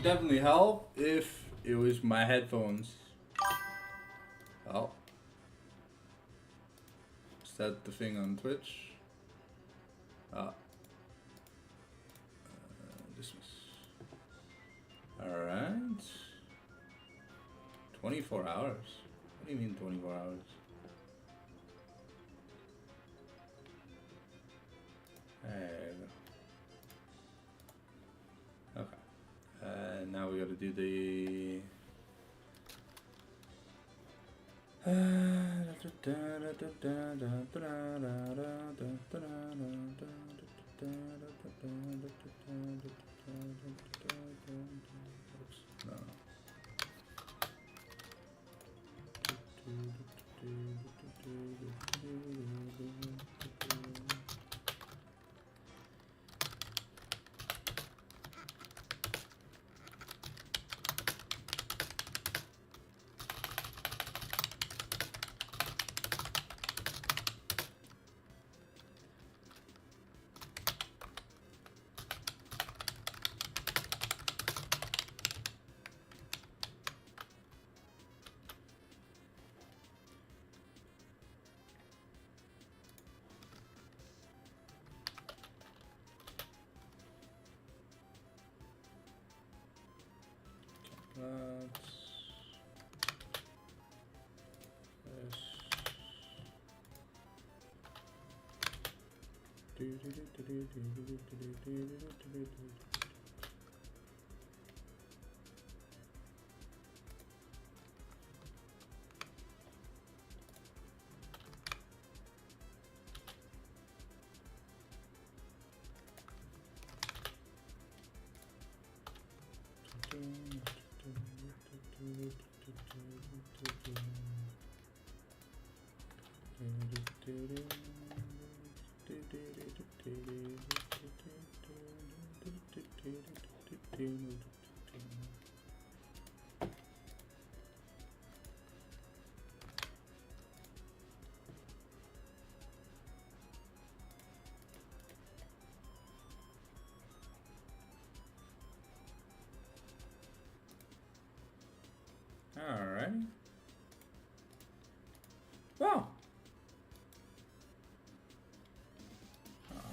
would definitely help if it was my headphones. Oh. Is that the thing on Twitch? Dismiss. Alright. 24 hours. What do you mean 24 hours? There you go. Okay. Now we gotta do the... No. Alright. Well.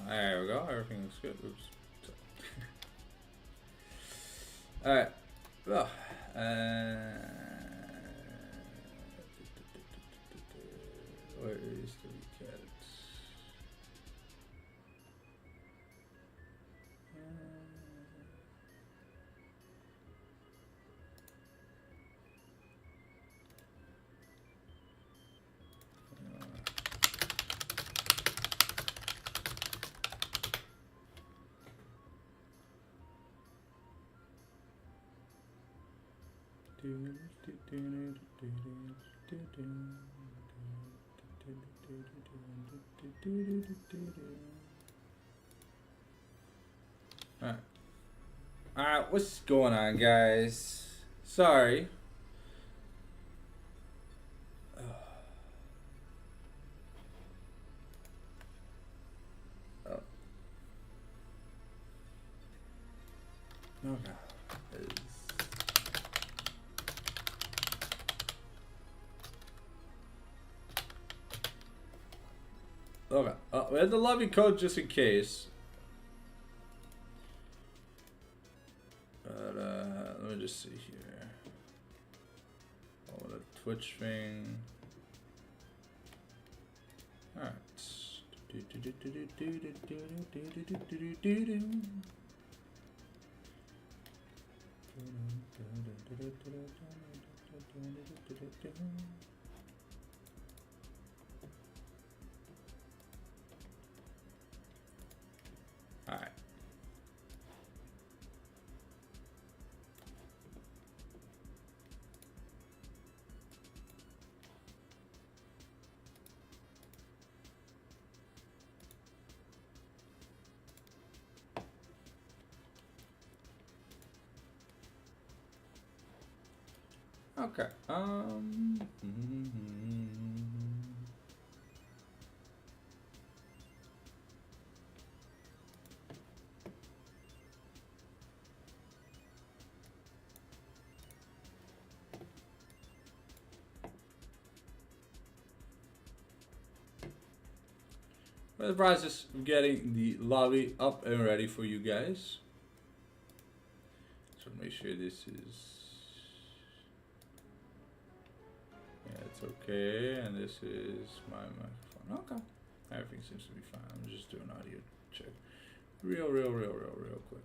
There we go. Everything looks good. Oops. Alright. Well. Where is the cat? Alright, what's going on, guys? Sorry. Oh. Okay. Okay. We had the lobby code just in case. But let me just see here. Oh, the Twitch thing. Alright. Alright. Okay. We're in the process of getting the lobby up and ready for you guys. So make sure this is, yeah, it's okay, and this is my microphone. Okay, everything seems to be fine. I'm just doing audio check, real quick.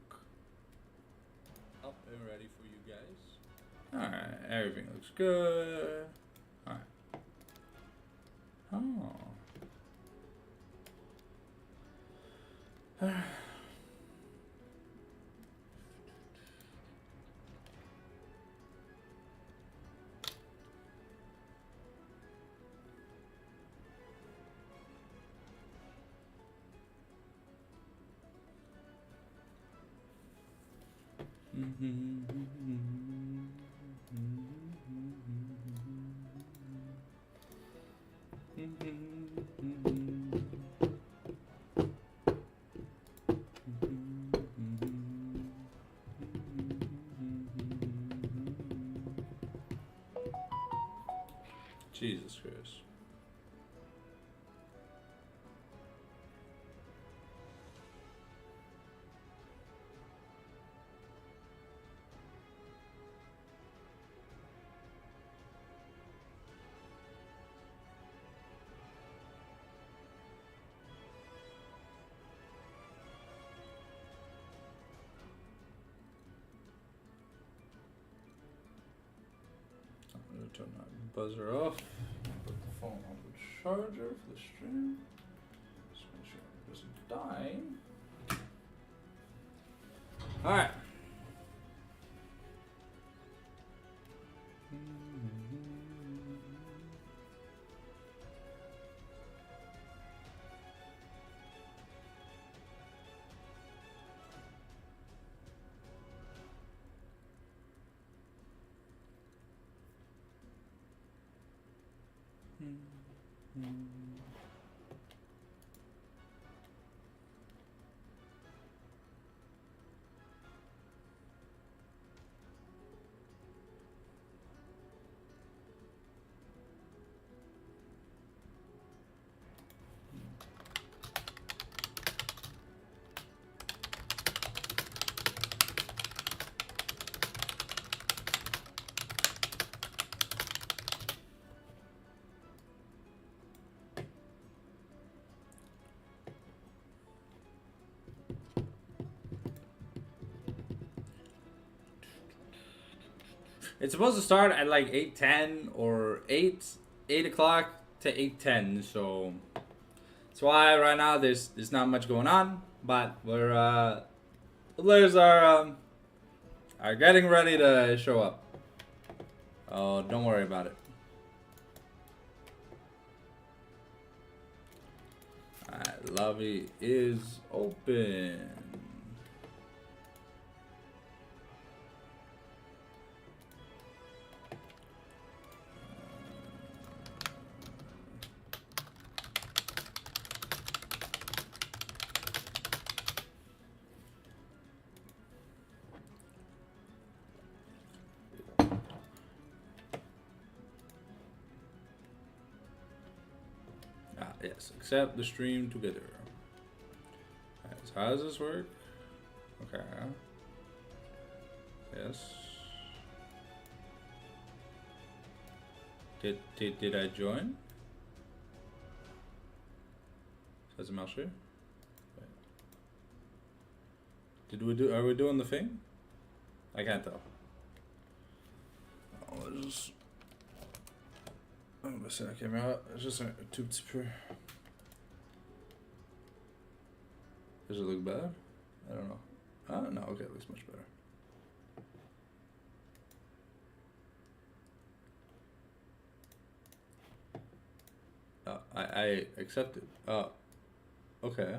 Up and ready for you guys. All right, everything looks good. All right. Oh. Jesus Christ. I'm gonna turn that buzzer off. Put the phone on the charger for the stream. Just make sure it doesn't die. Alright. It's supposed to start at like 8:10 or 8 o'clock to 8:10. So that's why right now there's not much going on, but we're the players are getting ready to show up. Oh, don't worry about it. Alright, lobby is open. Yes, accept the stream together. Right, so how does this work? Okay. Yes. Did I join? Says a mouse here. Are we doing the thing? I can't tell. Oh, it's just. Oh, c'est la caméra, juste un tout petit peu. Does it look bad? I don't know. No, okay, it looks much better. I accept it. Okay.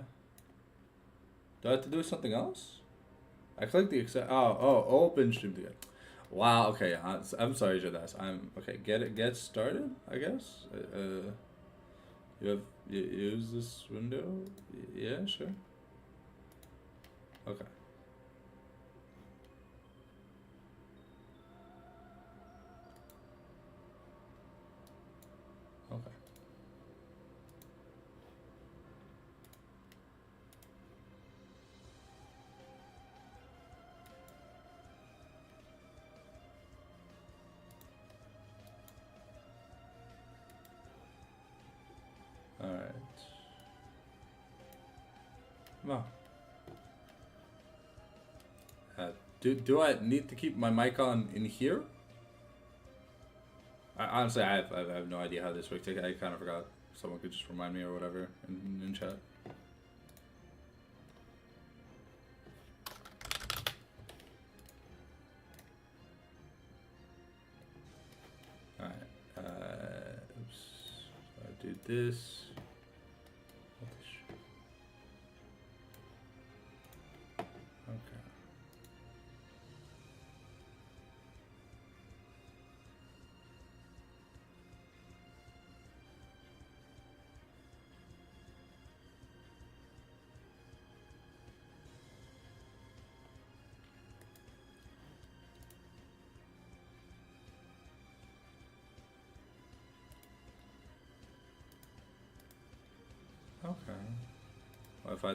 Do I have to do something else? I clicked the accept. Oh, open stream together. Wow. Okay. I'm sorry, Jadas. I'm okay. Get started. I guess. You use this window. Yeah. Sure. Okay. Okay. Well. Do I need to keep my mic on in here? Honestly, I have no idea how this works. I kind of forgot. Someone could just remind me or whatever in chat. Alright. Oops. So I do this. Okay. Well, if I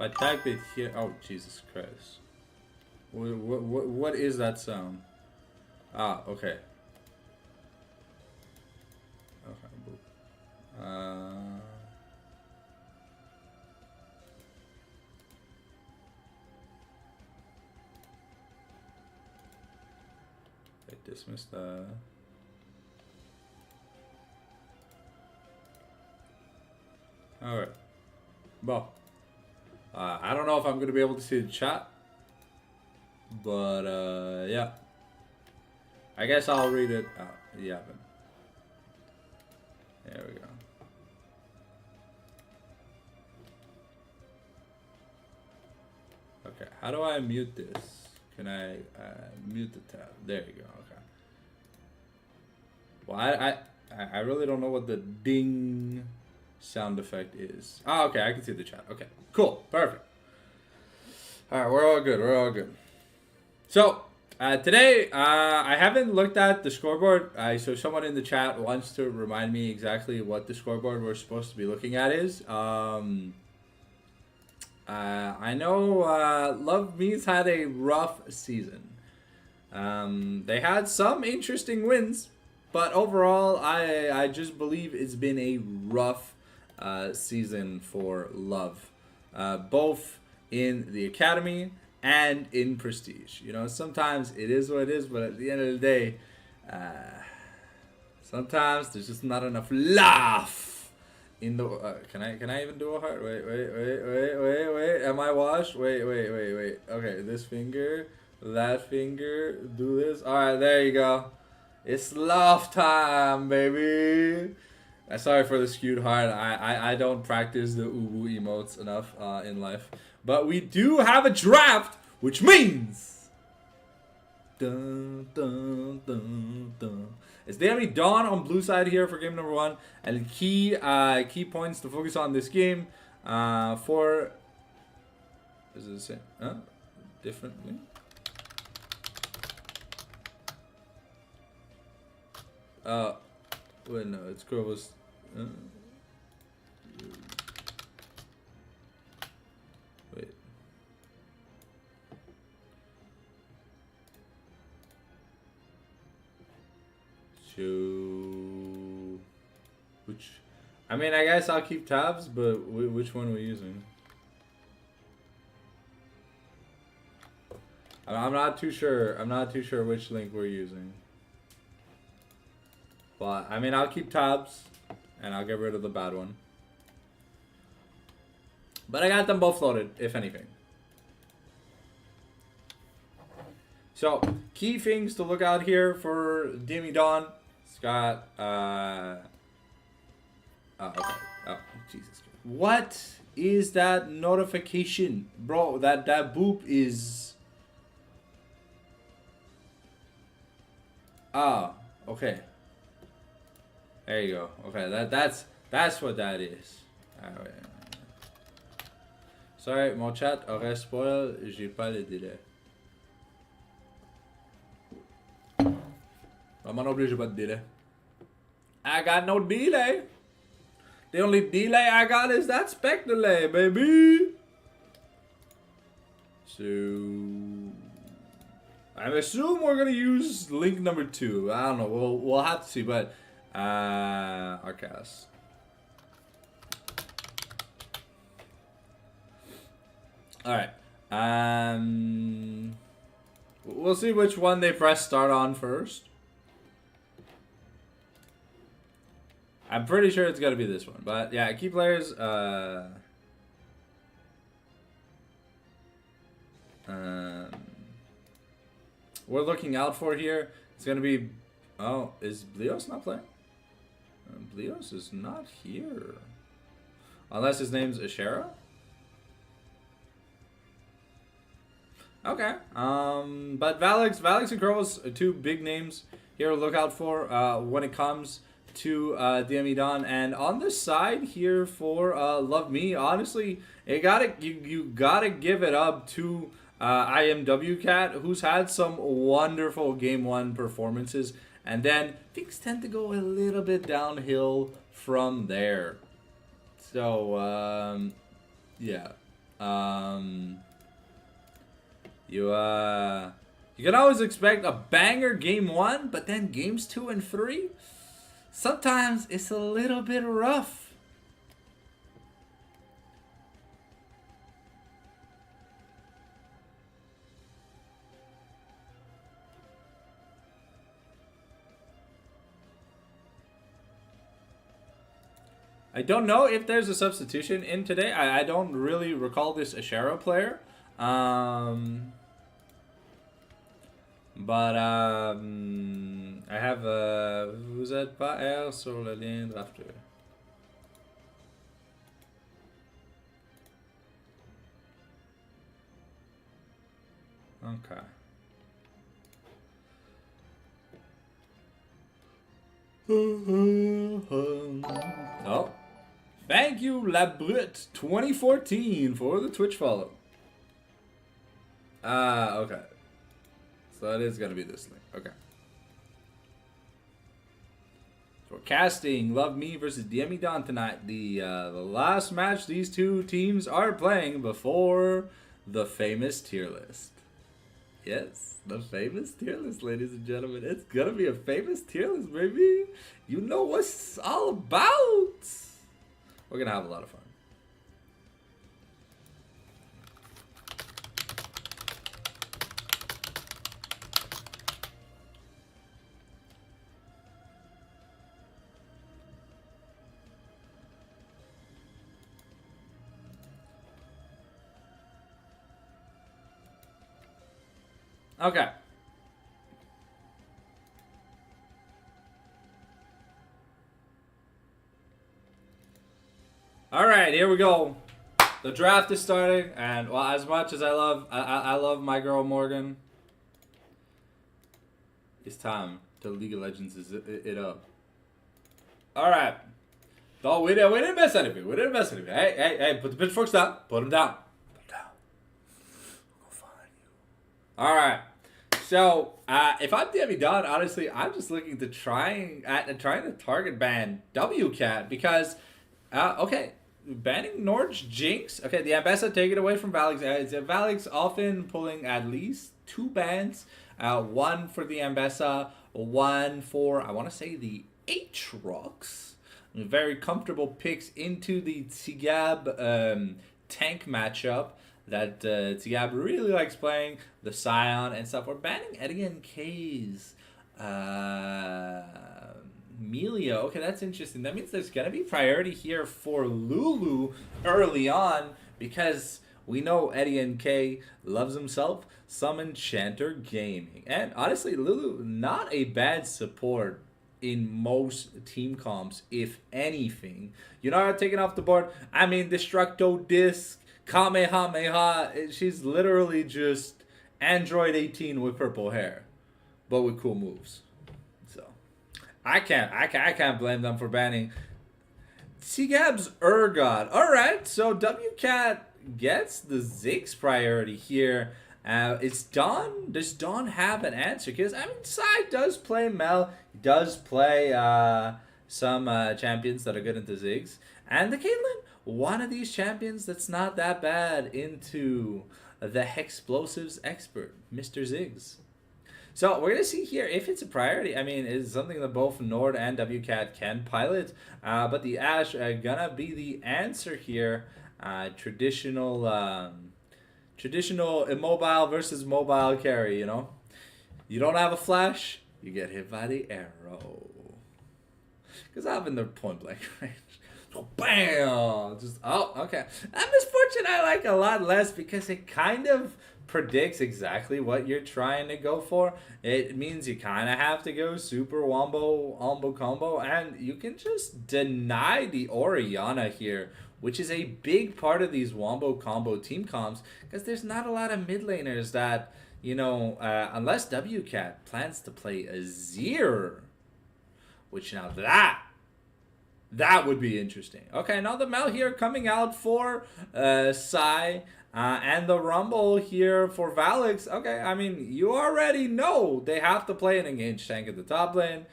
type it here, oh Jesus Christ! What is that sound? Ah, okay. Okay. I dismiss that. Alright. Well, I don't know if I'm going to be able to see the chat. But, yeah. I guess I'll read it out. Yeah, but there we go. Okay, how do I mute this? Can I mute the tab? There you go, okay. Well, I really don't know what the ding sound effect is. Oh, okay, I can see the chat. Okay, cool, perfect. All right, we're all good. We're all good. So today, I haven't looked at the scoreboard. So someone in the chat wants to remind me exactly what the scoreboard we're supposed to be looking at is. I know Love Me's had a rough season. They had some interesting wins, but overall, I just believe it's been a rough season for Love, both in the academy and in prestige. You know, sometimes it is what it is, but at the end of the day, sometimes there's just not enough love in the. Can I even do a heart? Wait. Am I washed? Wait. Okay, this finger, that finger, do this. All right, there you go. It's love time, baby. Sorry for the skewed heart. I don't practice the uwu emotes enough in life. But we do have a draft, which means... Dun, dun, dun, dun. It's DME Dawn on blue side here for game number 1. And key points to focus on this game for... Is it the same? Huh? Differently? Wait, no, it's Grover's. Wait. So, which? I mean, I guess I'll keep tabs, but which one are we using? I'm not too sure. I'm not too sure which link we're using. But, I mean, I'll keep tabs, and I'll get rid of the bad one. But I got them both loaded, if anything. So, key things to look out here for DME Dawn. It's got, oh, okay. Oh, Jesus. What is that notification? Bro, that boop is... Ah, okay. There you go. Okay, that's what that is. Alright. Sorry, mon chat aurait spoil, j'ai pas le délai. Moi non plus, j'ai pas de délai. I got no delay. The only delay I got is that spec delay, baby. So I assume we're gonna use link number 2. I don't know. We'll have to see, but Arcas. Alright. We'll see which one they press start on first. I'm pretty sure it's gonna be this one. But yeah, key players, we're looking out for here. It's gonna be, oh, is Blios not playing? Blios is not here. Unless his name's Ashera? Okay. But Valix and Kroos are two big names here to look out for when it comes to DME Don. And on the side here for Love Me, honestly, you gotta give it up to IMW Cat, who's had some wonderful Game 1 performances. And then things tend to go a little bit downhill from there. So, yeah. You can always expect a banger Game 1, but then Games 2 and 3, sometimes it's a little bit rough. I don't know if there's a substitution in today. I don't really recall this Ashera player. But I have vous êtes pas R sur le lien drafter. Okay. Oh. Thank you, Labrut2014 for the Twitch follow. Okay. So it is going to be this link. Okay. So we're casting Love Me versus DME Don tonight. The last match these two teams are playing before the famous tier list. Yes, the famous tier list, ladies and gentlemen. It's going to be a famous tier list, baby. You know what it's all about. We're going to have a lot of fun. Okay. All right, here we go. The draft is starting, and well, as much as I love my girl Morgan, it's time to League of Legends it up. All right. Oh, we didn't miss anything. We didn't miss anything. Hey, put the pitchforks down. Put them down. Put them down. We'll go find you. All right. So, if I'm DME Don, honestly, I'm just looking to trying to target ban WCAT because, okay, banning Nord's Jinx. Okay, the Ambessa take it away from Valix. Valix often pulling at least 2 bans. One for the Ambessa, one for, I want to say, the Aatrox. Very comfortable picks into the Tsigab tank matchup that Tsigab really likes playing, the Scion and stuff. We're banning Eddie and K's Melia. Okay, that's interesting. That means there's going to be priority here for Lulu early on because we know Eddie and K loves himself some Enchanter Gaming. And honestly, Lulu, not a bad support in most team comps, if anything. You're not taking off the board. I mean, Destructo Disc, Kamehameha, she's literally just Android 18 with purple hair, but with cool moves. So I can't blame them for banning Tsigab's Urgot. All right, so WCAT gets the Ziggs priority here. Does Dawn have an answer? Because I mean, Sai does play Mel. He does play some champions that are good into Ziggs, and the Caitlyn, one of these champions that's not that bad into the Hexplosives expert, Mr. Ziggs. So we're gonna see here if it's a priority. I mean, it's something that both Nord and WCAT can pilot, but the Ashe gonna be the answer here. Traditional Traditional immobile versus mobile carry, you know? You don't have a flash, you get hit by the arrow. Because I have in the point blank range. So bam! Just, oh, okay. That misfortune I like a lot less because it kind of predicts exactly what you're trying to go for. It means you kind of have to go super wombo combo, and you can just deny the Orianna here, which is a big part of these wombo combo team comps, because there's not a lot of mid laners that, you know, unless WCAT plans to play Azir, which now that would be interesting. Okay, now the Mel here coming out for Sai. And the Rumble here for Valix. Okay, I mean, you already know they have to play an engaged tank at the top lane.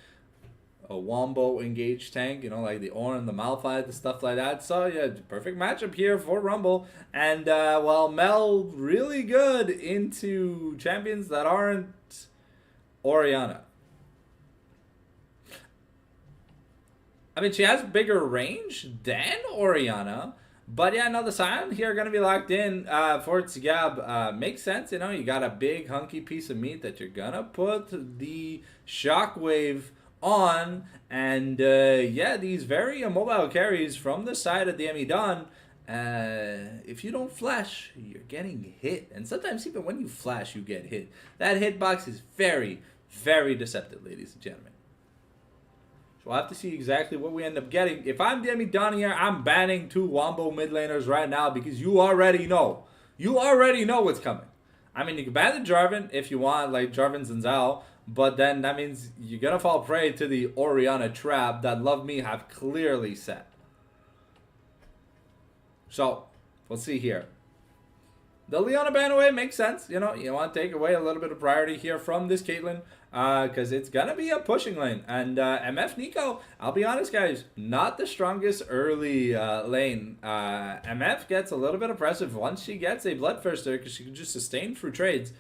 A Wombo engaged tank, you know, like the Ornn, the Malphite, the stuff like that. So, yeah, perfect matchup here for Rumble. And, well, Mel really good into champions that aren't Orianna. I mean, she has bigger range than Orianna. But yeah, no, the Sion here are going to be locked in for Tsigab. Makes sense, you know, you got a big hunky piece of meat that you're going to put the Shockwave on. And yeah, these very immobile carries from the side of DME done. If you don't flash, you're getting hit. And sometimes even when you flash, you get hit. That hitbox is very, very deceptive, ladies and gentlemen. We'll have to see exactly what we end up getting. If I'm DME Don here, I'm banning 2 Wombo mid laners right now because you already know. You already know what's coming. I mean, you can ban the Jarvan if you want, like Jarvan's and Zhao, but then that means you're going to fall prey to the Orianna trap that Love Me have clearly set. So, we'll see here. The Leona ban away makes sense. You know, you want to take away a little bit of priority here from this Caitlyn. Because it's going to be a pushing lane. And MF Nico, I'll be honest, guys, not the strongest early lane. MF gets a little bit oppressive once she gets a Bloodthirster because she can just sustain through trades.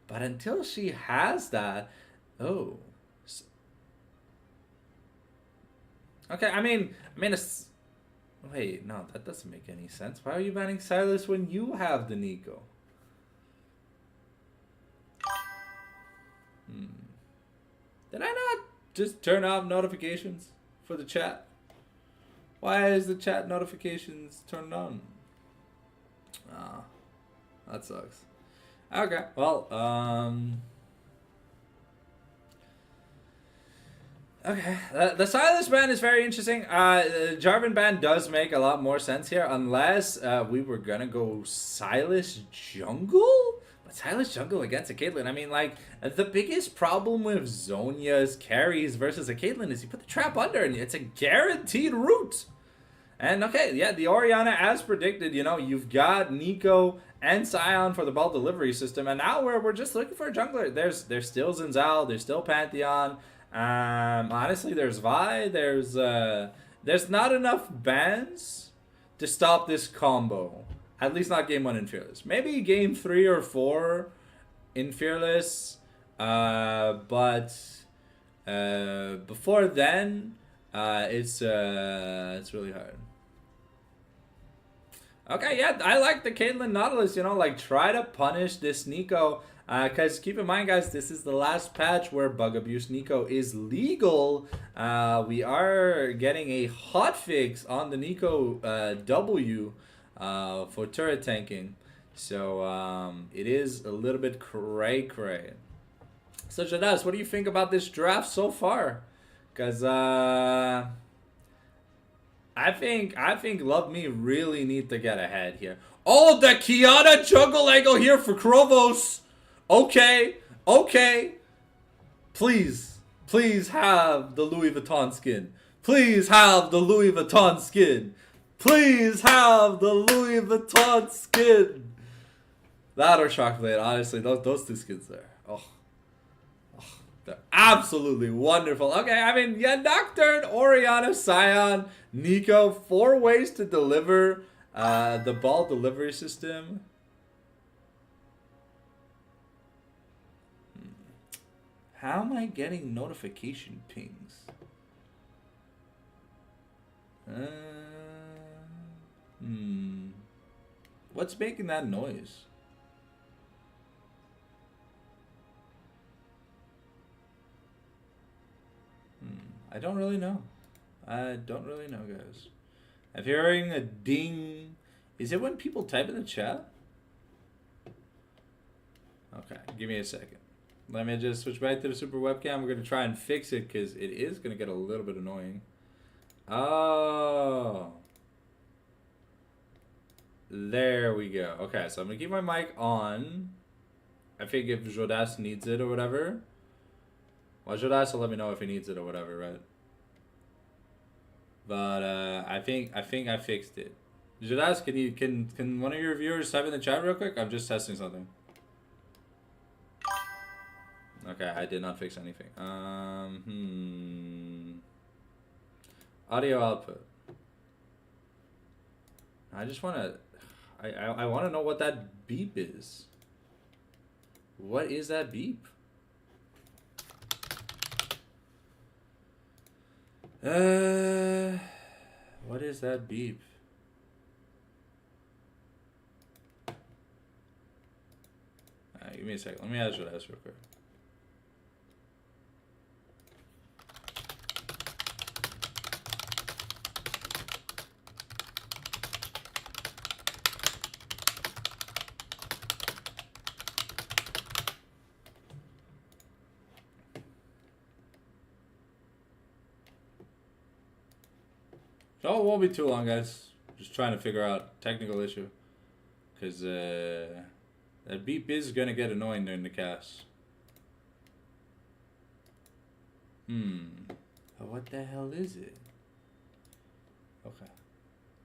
But until she has that, oh. Okay, I mean, wait, no, that doesn't make any sense. Why are you banning Silas when you have the Nico? Did I not just turn off notifications for the chat? Why is the chat notifications turned on? Ah, that sucks. Okay, well, okay, the Silas ban is very interesting. The Jarvan ban does make a lot more sense here, unless we were gonna go Silas jungle? But Silas jungle against a Caitlyn, I mean, like, the biggest problem with Zhonya's carries versus a Caitlyn is you put the trap under and it's a guaranteed root. And okay, yeah, the Orianna, as predicted, you know, you've got Nico and Sion for the ball delivery system, and now we're just looking for a jungler. There's still Zinzal, there's still Pantheon. Honestly, there's Vi, there's not enough bans to stop this combo. At least not game 1 in Fearless. Maybe game 3 or 4 in Fearless. But before then, it's really hard. Okay, yeah, I like the Caitlyn Nautilus, you know, like, try to punish this Nico. Because keep in mind, guys, this is the last patch where Bug Abuse Nico is legal. We are getting a hotfix on the Nico W. For turret tanking. So it is a little bit cray. So Jadas, what do you think about this draft so far? Because I think Love Me really need to get ahead here. Oh, the Kiana jungle angle here for Krovos. Okay. Please have the Louis Vuitton skin. Please have the Louis Vuitton skin. Please have the Louis Vuitton skin. That or Shockblade, honestly, those 2 skins there. Oh, they're absolutely wonderful. Okay, I mean, yeah, Nocturne, Orianna, Sion, Nico, 4 ways to deliver the ball delivery system. How am I getting notification pings? What's making that noise? I don't really know. I don't really know, guys. I'm hearing a ding. Is it when people type in the chat? Okay, give me a second. Let me just switch back to the super webcam. We're going to try and fix it because it is going to get a little bit annoying. Oh. There we go. Okay, so I'm going to keep my mic on. I think if Jodas needs it or whatever. Well, Jodas will let me know if he needs it or whatever, right? But I think I fixed it. Jodas, can one of your viewers type in the chat real quick? I'm just testing something. Okay, I did not fix anything. Audio output. I just want to... I want to know what that beep is. What is that beep? What is that beep? Give me a second. Let me ask you this real quick. Oh, it won't be too long, guys. Just trying to figure out technical issue. Because that beep is going to get annoying during the cast. What the hell is it? Okay.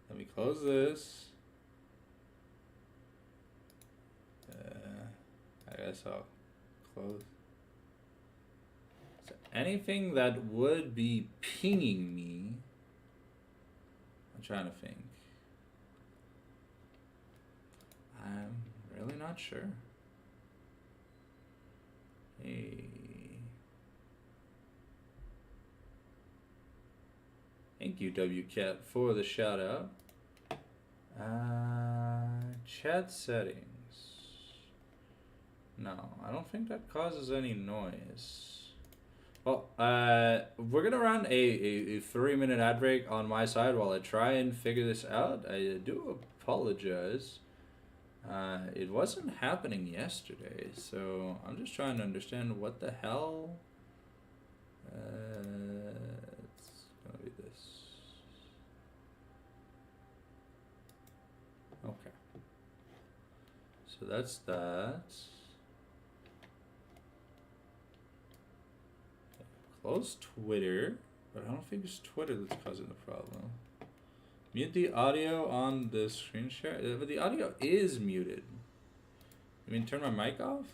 Let me close this. I guess I'll close. So anything that would be pinging me... I'm trying to think. I'm really not sure. Hey. Thank you, WCat, for the shout out. Chat settings. No, I don't think that causes any noise. Well, we're gonna run a 3-minute ad break on my side while I try and figure this out. I do apologize. It wasn't happening yesterday, so I'm just trying to understand what the hell. It's gonna be this. Okay. So that's that. Close Twitter, but I don't think it's Twitter that's causing the problem. Mute the audio on the screen share, but the audio is muted. You mean turn my mic off?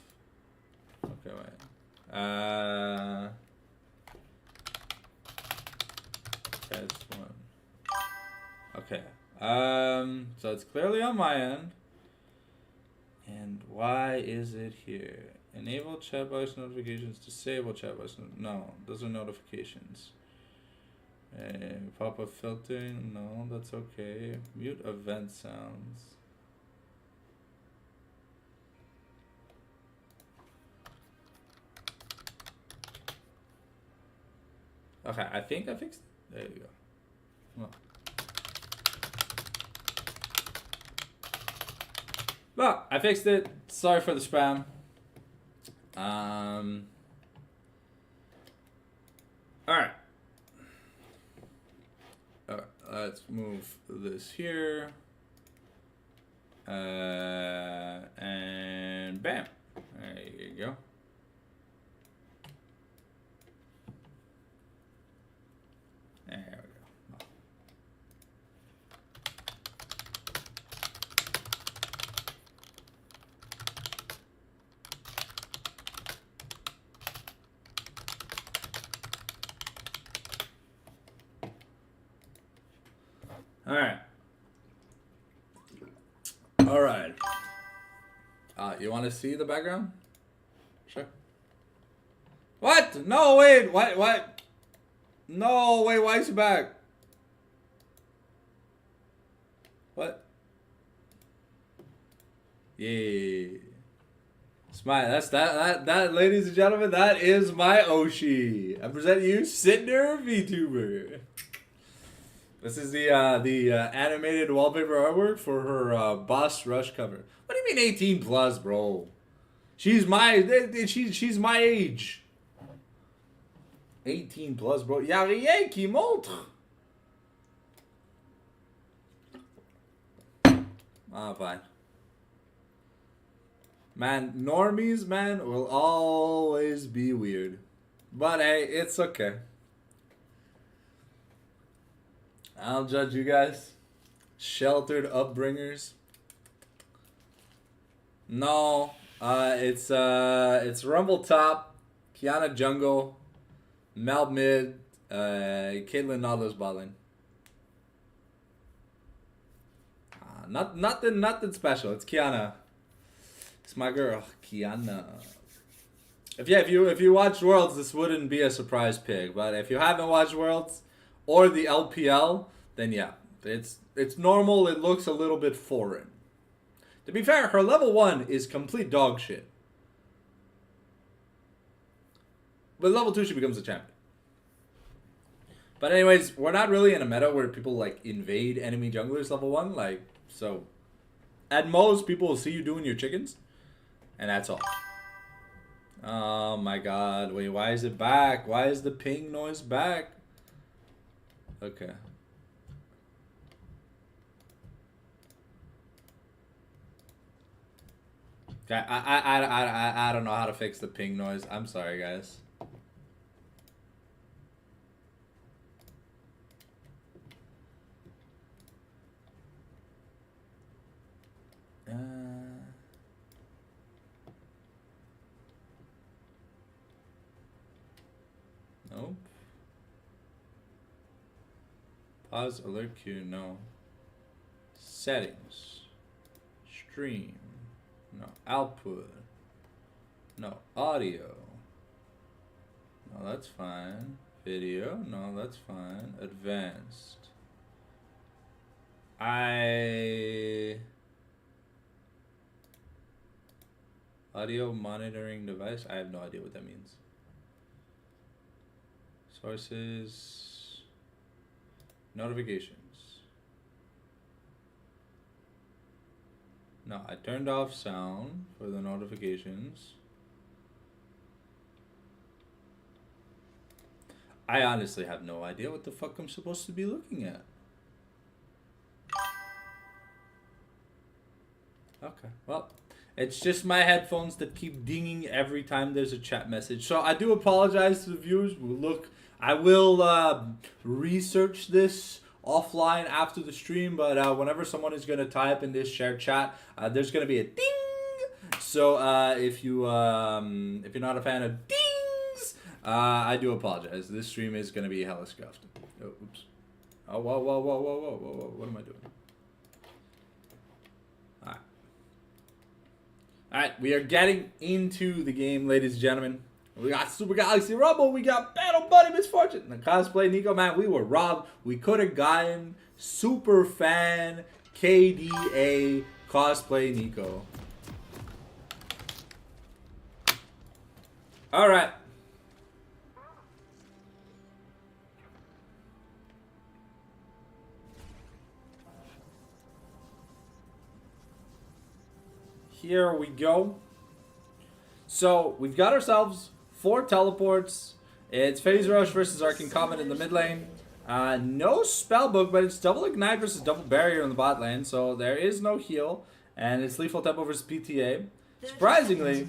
Okay, wait. Test one. Okay. So it's clearly on my end. And why is it here? Enable chat box notifications, disable chat box. No, those are notifications. Pop-up filtering, no, that's okay. Mute event sounds. Okay, I think I fixed it. There you go. Well. Well, I fixed it. Sorry for the spam. Alright. Let's move this here. And bam. There you go. There we go. Alright. Alright. You want to see the background? Sure. What? No, wait. What? No, wait. Why is he back? What? Yeah. That, ladies and gentlemen, that is my Oshi. I present you Cinder VTuber. This is the animated wallpaper artwork for her Boss Rush cover. What do you mean 18 plus, bro? She's my age. 18 plus, bro. Y'a rien qui montre. Ah, fine. Man, normies, man, will always be weird. But hey, it's okay. I don't judge you guys. Sheltered upbringers. No, it's Rumble top, Kiana jungle, Mal mid, Caitlyn Nautilus botling. Nothing special. It's Kiana. It's my girl, Kiana. If you watched Worlds, this wouldn't be a surprise pick. But if you haven't watched Worlds or the LPL, then yeah, it's normal. It looks a little bit foreign. To be fair, her level 1 is complete dog shit. But level 2 she becomes a champion. But anyways, we're not really in a meta where people like invade enemy junglers level 1. Like, so at most people will see you doing your chickens. And that's all. Oh my god, wait, why is it back? Why is the ping noise back? Okay. Okay, I don't know how to fix the ping noise. I'm sorry, guys. Nope. Pause alert queue, no. Settings. Stream. No. Output. No. Audio. No, that's fine. Video. No, that's fine. Advanced. Audio monitoring device? I have no idea what that means. Sources. Notifications. No, I turned off sound for the notifications. I honestly have no idea what the fuck I'm supposed to be looking at. Okay, well, it's just my headphones that keep dinging every time there's a chat message. So I do apologize to the viewers. Look, I will research this offline after the stream, but whenever someone is going to type in this shared chat, there's going to be a ding. So if you're not a fan of dings, I do apologize. This stream is going to be hella scuffed. Oh, oops. Oh, whoa, whoa, whoa, whoa, whoa, whoa, whoa. What am I doing? Alright. Alright, we are getting into the game, ladies and gentlemen. We got Super Galaxy Rumble. We got Battle Buddy Misfortune. The cosplay Nico, man, we were robbed. We could have gotten Super Fan KDA cosplay Nico. All right. Here we go. So we've got ourselves 4 teleports. It's Phase Rush versus Arcane Comet in the mid lane. No Spellbook, but it's double Ignite versus double Barrier in the bot lane. So there is no heal. And it's Lethal Tempo versus PTA. Surprisingly,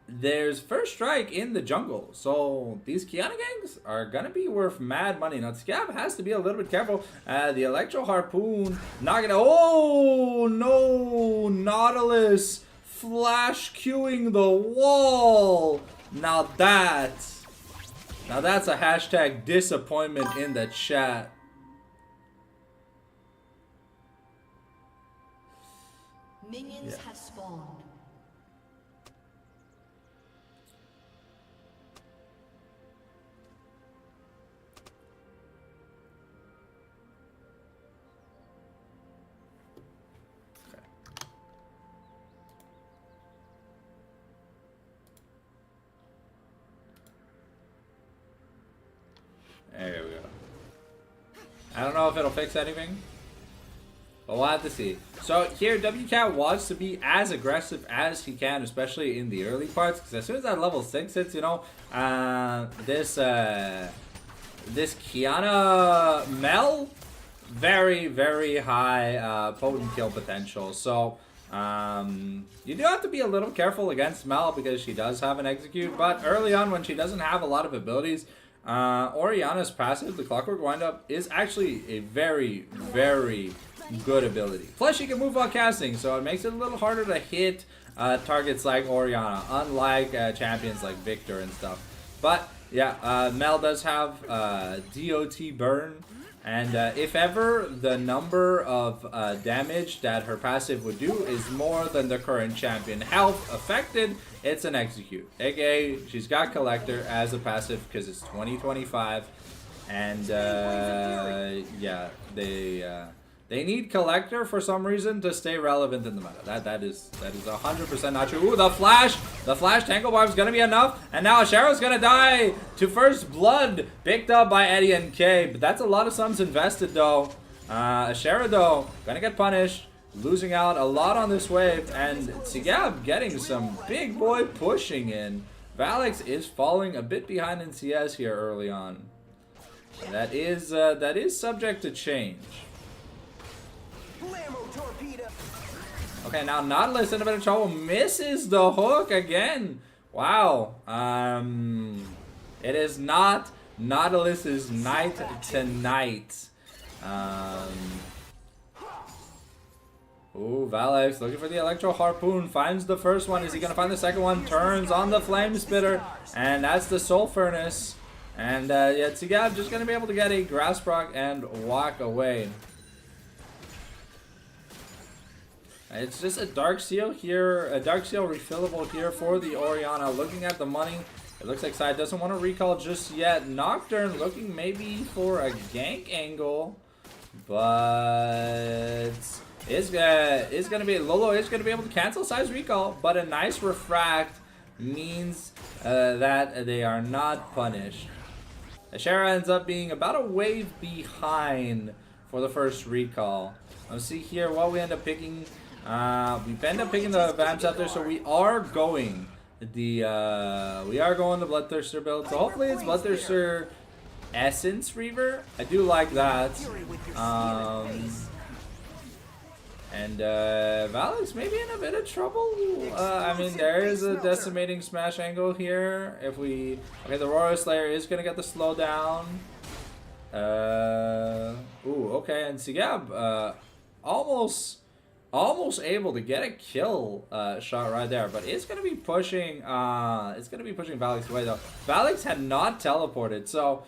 there's First Strike in the jungle. So these Kiana gangs are going to be worth mad money. Now, Scab has to be a little bit careful. The Electro Harpoon not gonna... Oh, no! Nautilus flash queuing the wall. Now that's a hashtag disappointment in the chat. Minions have spawned. There we go. I don't know if it'll fix anything, but we'll have to see. So here, WCat wants to be as aggressive as he can, especially in the early parts, because as soon as that level 6 hits, you know, this Kiana Mel, very, very high potent kill potential. So you do have to be a little careful against Mel because she does have an execute, but early on when she doesn't have a lot of abilities, Orianna's passive, the Clockwork Windup, is actually a very, very good ability. Plus, she can move while casting, so it makes it a little harder to hit targets like Orianna, unlike champions like Victor and stuff. But yeah, Mel does have DOT burn, and if ever the number of damage that her passive would do is more than the current champion health affected, it's an execute. AKA, she's got Collector as a passive because it's 2025, and yeah, they need Collector for some reason to stay relevant in the meta. That is 100% not true. Ooh, the flash Tangle Barb is gonna be enough, and now Ashero's gonna die to first blood, picked up by Eddie and K. But that's a lot of sums invested though. Ashera though gonna get punished, losing out a lot on this wave, and Tsigab getting some big boy pushing in. Valix is falling a bit behind in CS here early on. That is subject to change. Okay, now Nautilus in a bit of trouble, misses the hook again. Wow. It is not Nautilus's night tonight. Ooh, Valix looking for the Electro Harpoon, finds the first one. Is he gonna find the second one? Turns on the Flame Spitter, and that's the Soul Furnace. And yeah, Tsigab just gonna be able to get a Grass Proc and walk away. It's just a Dark Seal here, a Dark Seal refillable here for the Orianna. Looking at the money, it looks like Side doesn't want to recall just yet. Nocturne looking maybe for a gank angle, but is gonna be Lolo is gonna be able to cancel Side's recall, but a nice refract means that they are not punished. Ashera ends up being about a wave behind for the first recall. Let's see here what we end up picking. We end up picking the Vamps out there, so we are going the Bloodthirster build. So hopefully it's Bloodthirster Essence Reaver. I do like that. And Valix maybe in a bit of trouble. I mean, there is a decimating smash angle here. If we the Royal Slayer is gonna get the slowdown. Ooh, okay, and Tsigab almost able to get a kill shot right there, but it's gonna be pushing Valix away though. Valix had not teleported, so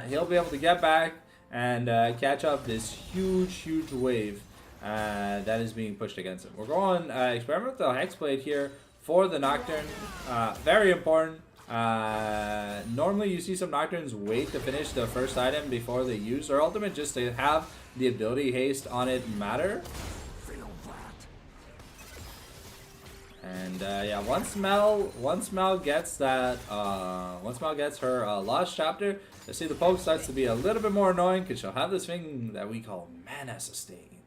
he'll be able to get back and catch up this huge wave that is being pushed against him. We're going experimental Hexblade here for the Nocturne. Very important. Normally you see some Nocturnes wait to finish the first item before they use their ultimate, just to have the ability haste on it matter. And yeah, once Mel gets that, once Mel gets her Lost Chapter, you see the poke starts to be a little bit more annoying because she'll have this thing that we call Mana Sustain.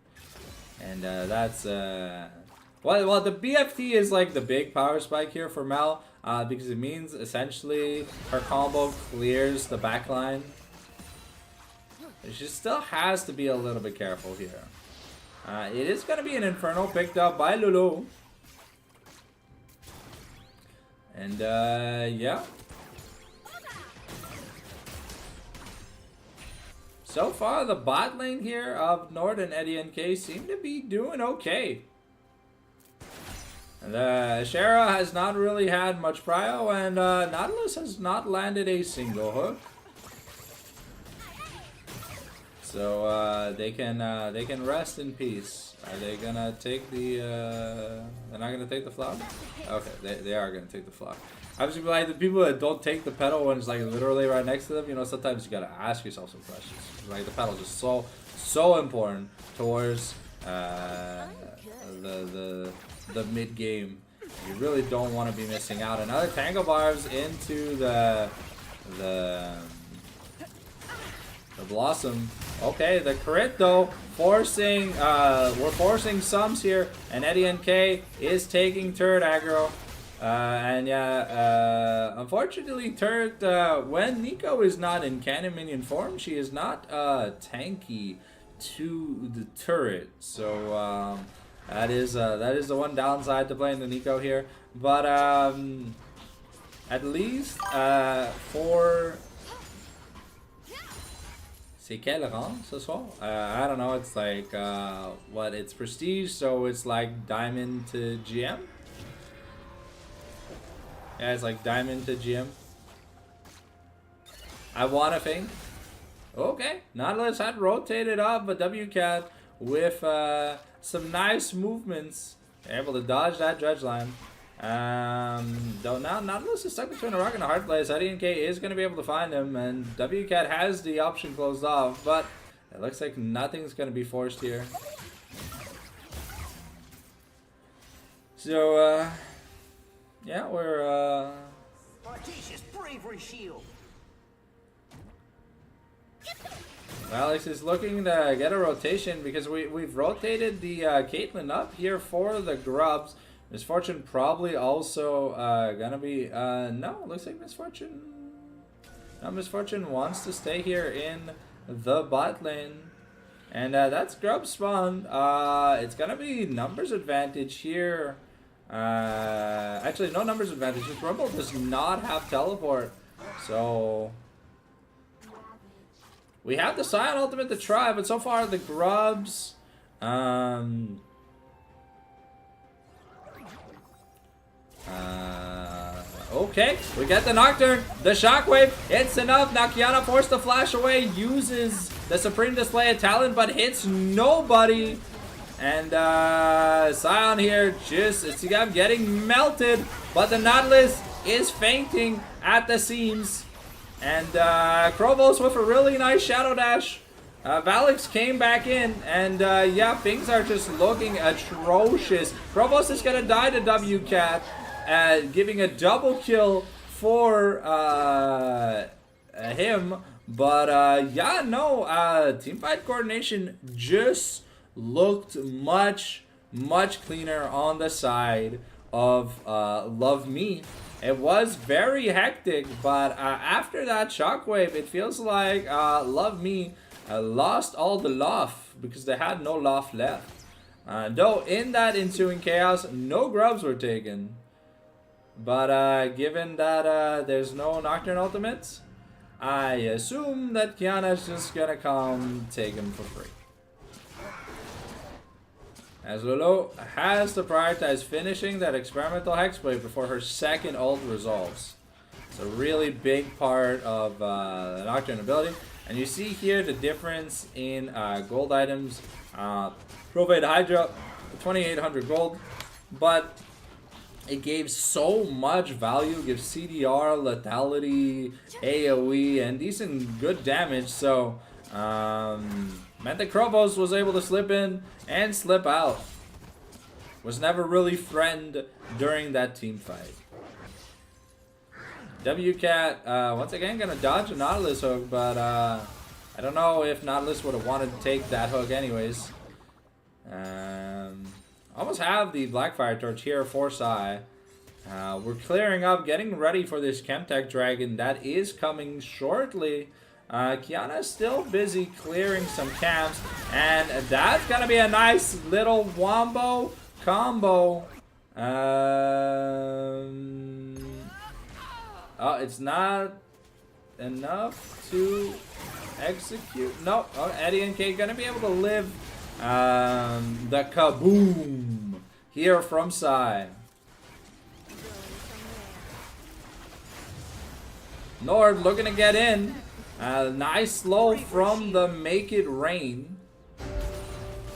And that's well, the BFT is like the big power spike here for Mel, because it means essentially her combo clears the backline. She still has to be a little bit careful here. It is going to be an Inferno picked up by Lulu. And yeah. So far, the bot lane here of Nord and Eddie and K seem to be doing okay. And Ashera has not really had much prio, and Nautilus has not landed a single hook. So they can rest in peace. Are they gonna take the? They're not gonna take the flop. Okay, they are gonna take the flop. Obviously, like the people that don't take the pedal when it's like literally right next to them, you know, sometimes you gotta ask yourself some questions. Like the pedal is just so important towards the mid game. You really don't want to be missing out. Another Tangle Barbs into the The Blossom. Okay, the crit though, forcing, we're forcing sums here, and Eddie NK is taking turret aggro. And yeah, unfortunately, turret, when Nico is not in cannon minion form, she is not tanky to the turret. So that is the one downside to playing the Nico here. But at least for c'est quel rang ce soir? I don't know. It's like what? It's prestige, so it's like diamond to GM. Yeah, it's like diamond to GM. I wanna think. Okay, Nautilus had rotated up, but WCAT with some nice movements, able to dodge that dredge line. Though now Nautilus is stuck between a rock and a hard place. IDNK is going to be able to find him, and WCAT has the option closed off, but it looks like nothing's going to be forced here. So, yeah, we're, Audacious bravery shield. Alex is looking to get a rotation because we've rotated the Caitlyn up here for the grubs. Misfortune probably also gonna be no, looks like Misfortune. No, Misfortune wants to stay here in the bot lane, and that's grub spawn. It's gonna be numbers advantage here. Actually, no numbers advantage. This Rumble does not have teleport, so we have the Scion ultimate to try, but so far the grubs. Okay, we get the Nocturne, the Shockwave, it's enough. Now Kiana forced to flash away, uses the Supreme Display of Talent, but hits nobody. And Scion here just, it's getting melted, but the Nautilus is fainting at the seams. And Krovos with a really nice Shadow Dash. Valix came back in, and yeah, things are just looking atrocious. Krovos is gonna die to WCAT, giving a double kill for him. But yeah, no, teamfight coordination just looked much cleaner on the side of Love Me. It was very hectic, but after that Shockwave, it feels like Love Me lost all the love because they had no love left. Though in that ensuing chaos, no grubs were taken. But given that there's no Nocturne ultimates, I assume that Kiana's just gonna come take him for free. As Lolo has to prioritize finishing that experimental Hexblade before her second ult resolves. It's a really big part of the Nocturne ability. And you see here the difference in gold items. Provide Hydra, 2800 gold, but it gave so much value. It gives CDR, lethality, AoE, and decent good damage. So meant that Krovos was able to slip in and slip out. Was never really threatened during that team fight. WCAT once again gonna dodge a Nautilus hook, but I don't know if Nautilus would have wanted to take that hook anyways. Almost have the Blackfire Torch here for Sai. We're clearing up, getting ready for this Chemtech Dragon that is coming shortly. Kiana is still busy clearing some camps, and that's gonna be a nice little wombo combo. Oh, it's not enough to execute. No, oh, Eddie and Kate gonna be able to live the kaboom here from Sai. Nord looking to get in. Nice slow from the Make It Rain.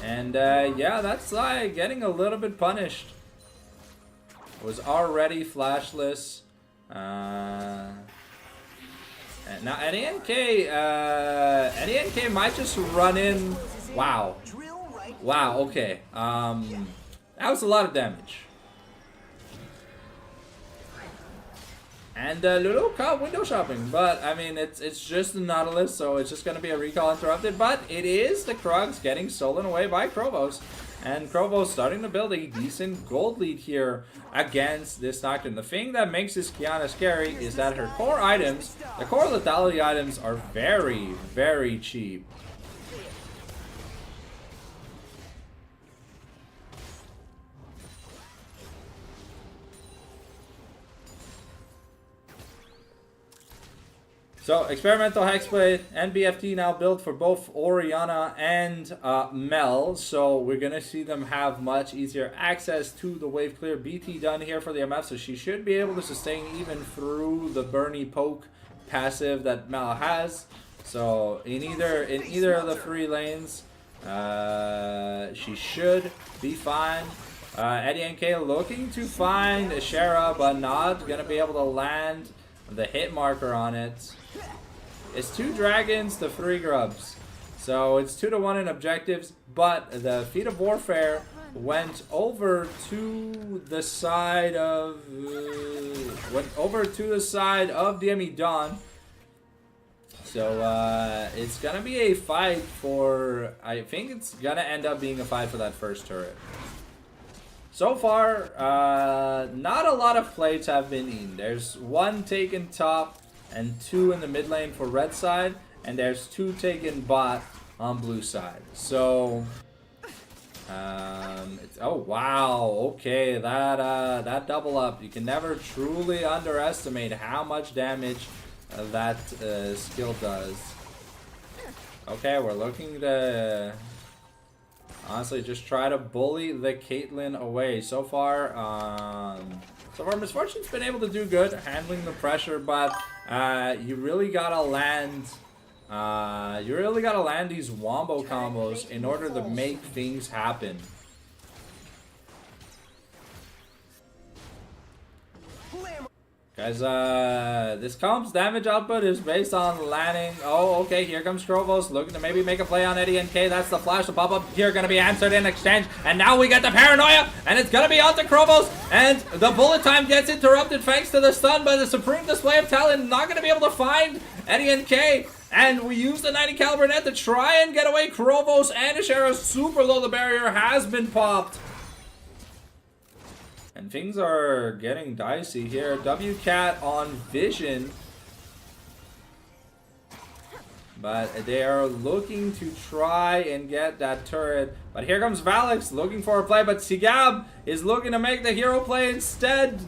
And yeah, that's Sai getting a little bit punished. Was already flashless. And now NK might just run in. Wow. Wow, okay. That was a lot of damage. And Lulu caught window shopping, but I mean it's just the Nautilus, so it's just gonna be a recall interrupted. But it is the Krugs getting stolen away by Krovos, and Krovos starting to build a decent gold lead here against this Nocturne. The thing that makes this Kiana scary is that her core items, the core lethality items, are very, very cheap. So, Experimental Hexblade and BFT now built for both Oriana and Mel. So, we're going to see them have much easier access to the wave clear. BT done here for the MF, so she should be able to sustain even through the Bernie poke passive that Mel has. So, in either of the 3 lanes, she should be fine. Eddie NK looking to find Ashera, but not going to be able to land the hit marker on it. It's 2 dragons to 3 grubs, so it's 2-to-1 in objectives. But the feat of warfare went over to the side of DME Dawn. So it's gonna be a fight for. I think it's gonna end up being a fight for that first turret. So far, not a lot of plates have been eaten. There's 1 taken top and 2 in the mid lane for red side, and there's 2 taken bot on blue side. So, oh wow, okay, that double up. You can never truly underestimate how much damage that skill does. Okay, we're looking to honestly just try to bully the Caitlyn away. So far, Misfortune's been able to do good handling the pressure, but you really gotta land these wombo combos in order to make things happen. Guys, this comp's damage output is based on landing. Oh, okay, here comes Krovos looking to maybe make a play on Eddie NK. That's the flash. The pop-up here going to be answered in exchange. And now we get the paranoia, and it's going to be onto Krovos. And the bullet time gets interrupted thanks to the stun by the supreme display of talent. Not going to be able to find Eddie NK. And we use the 90 caliber net to try and get away Krovos, and Ashera super low. The barrier has been popped. And things are getting dicey here. WCat on Vision. But they are looking to try and get that turret. But here comes Valix looking for a play. But Sigab is looking to make the hero play instead.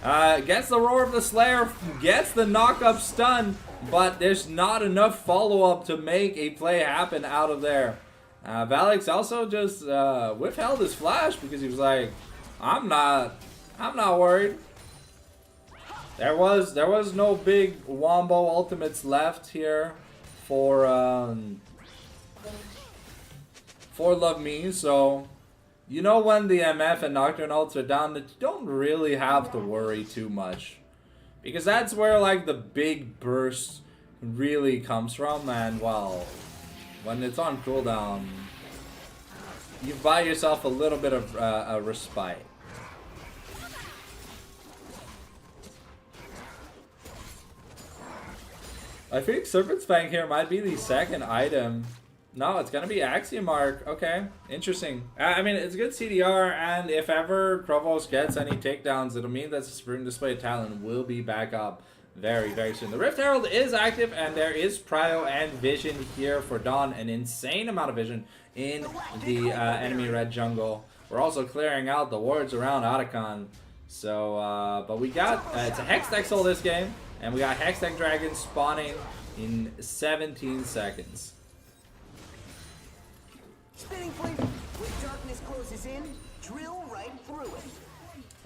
Gets the Roar of the Slayer. Gets the knock-up stun. But there's not enough follow-up to make a play happen out of there. Valix also just withheld his flash because he was like, I'm not worried. There was no big wombo ultimates left here for Love Me, so you know when the MF and Nocturne ults are down that you don't really have to worry too much. Because that's where like the big burst really comes from, and well, when it's on cooldown, you buy yourself a little bit of a respite. I think Serpent's Fang here might be the second item. No, it's gonna be Axiom Arc. Okay, interesting. I mean, it's good CDR, and if ever Krovos gets any takedowns, it'll mean that the Supreme Display Talent will be back up very, very soon. The Rift Herald is active, and there is Prio and Vision here for Dawn. An insane amount of vision in the enemy red jungle. We're also clearing out the wards around Otacon. So, but we got, it's a Hex Deck soul this game. And we got Hextech Dragon spawning in 17 seconds. Spinning flame. When darkness closes in, drill right through it.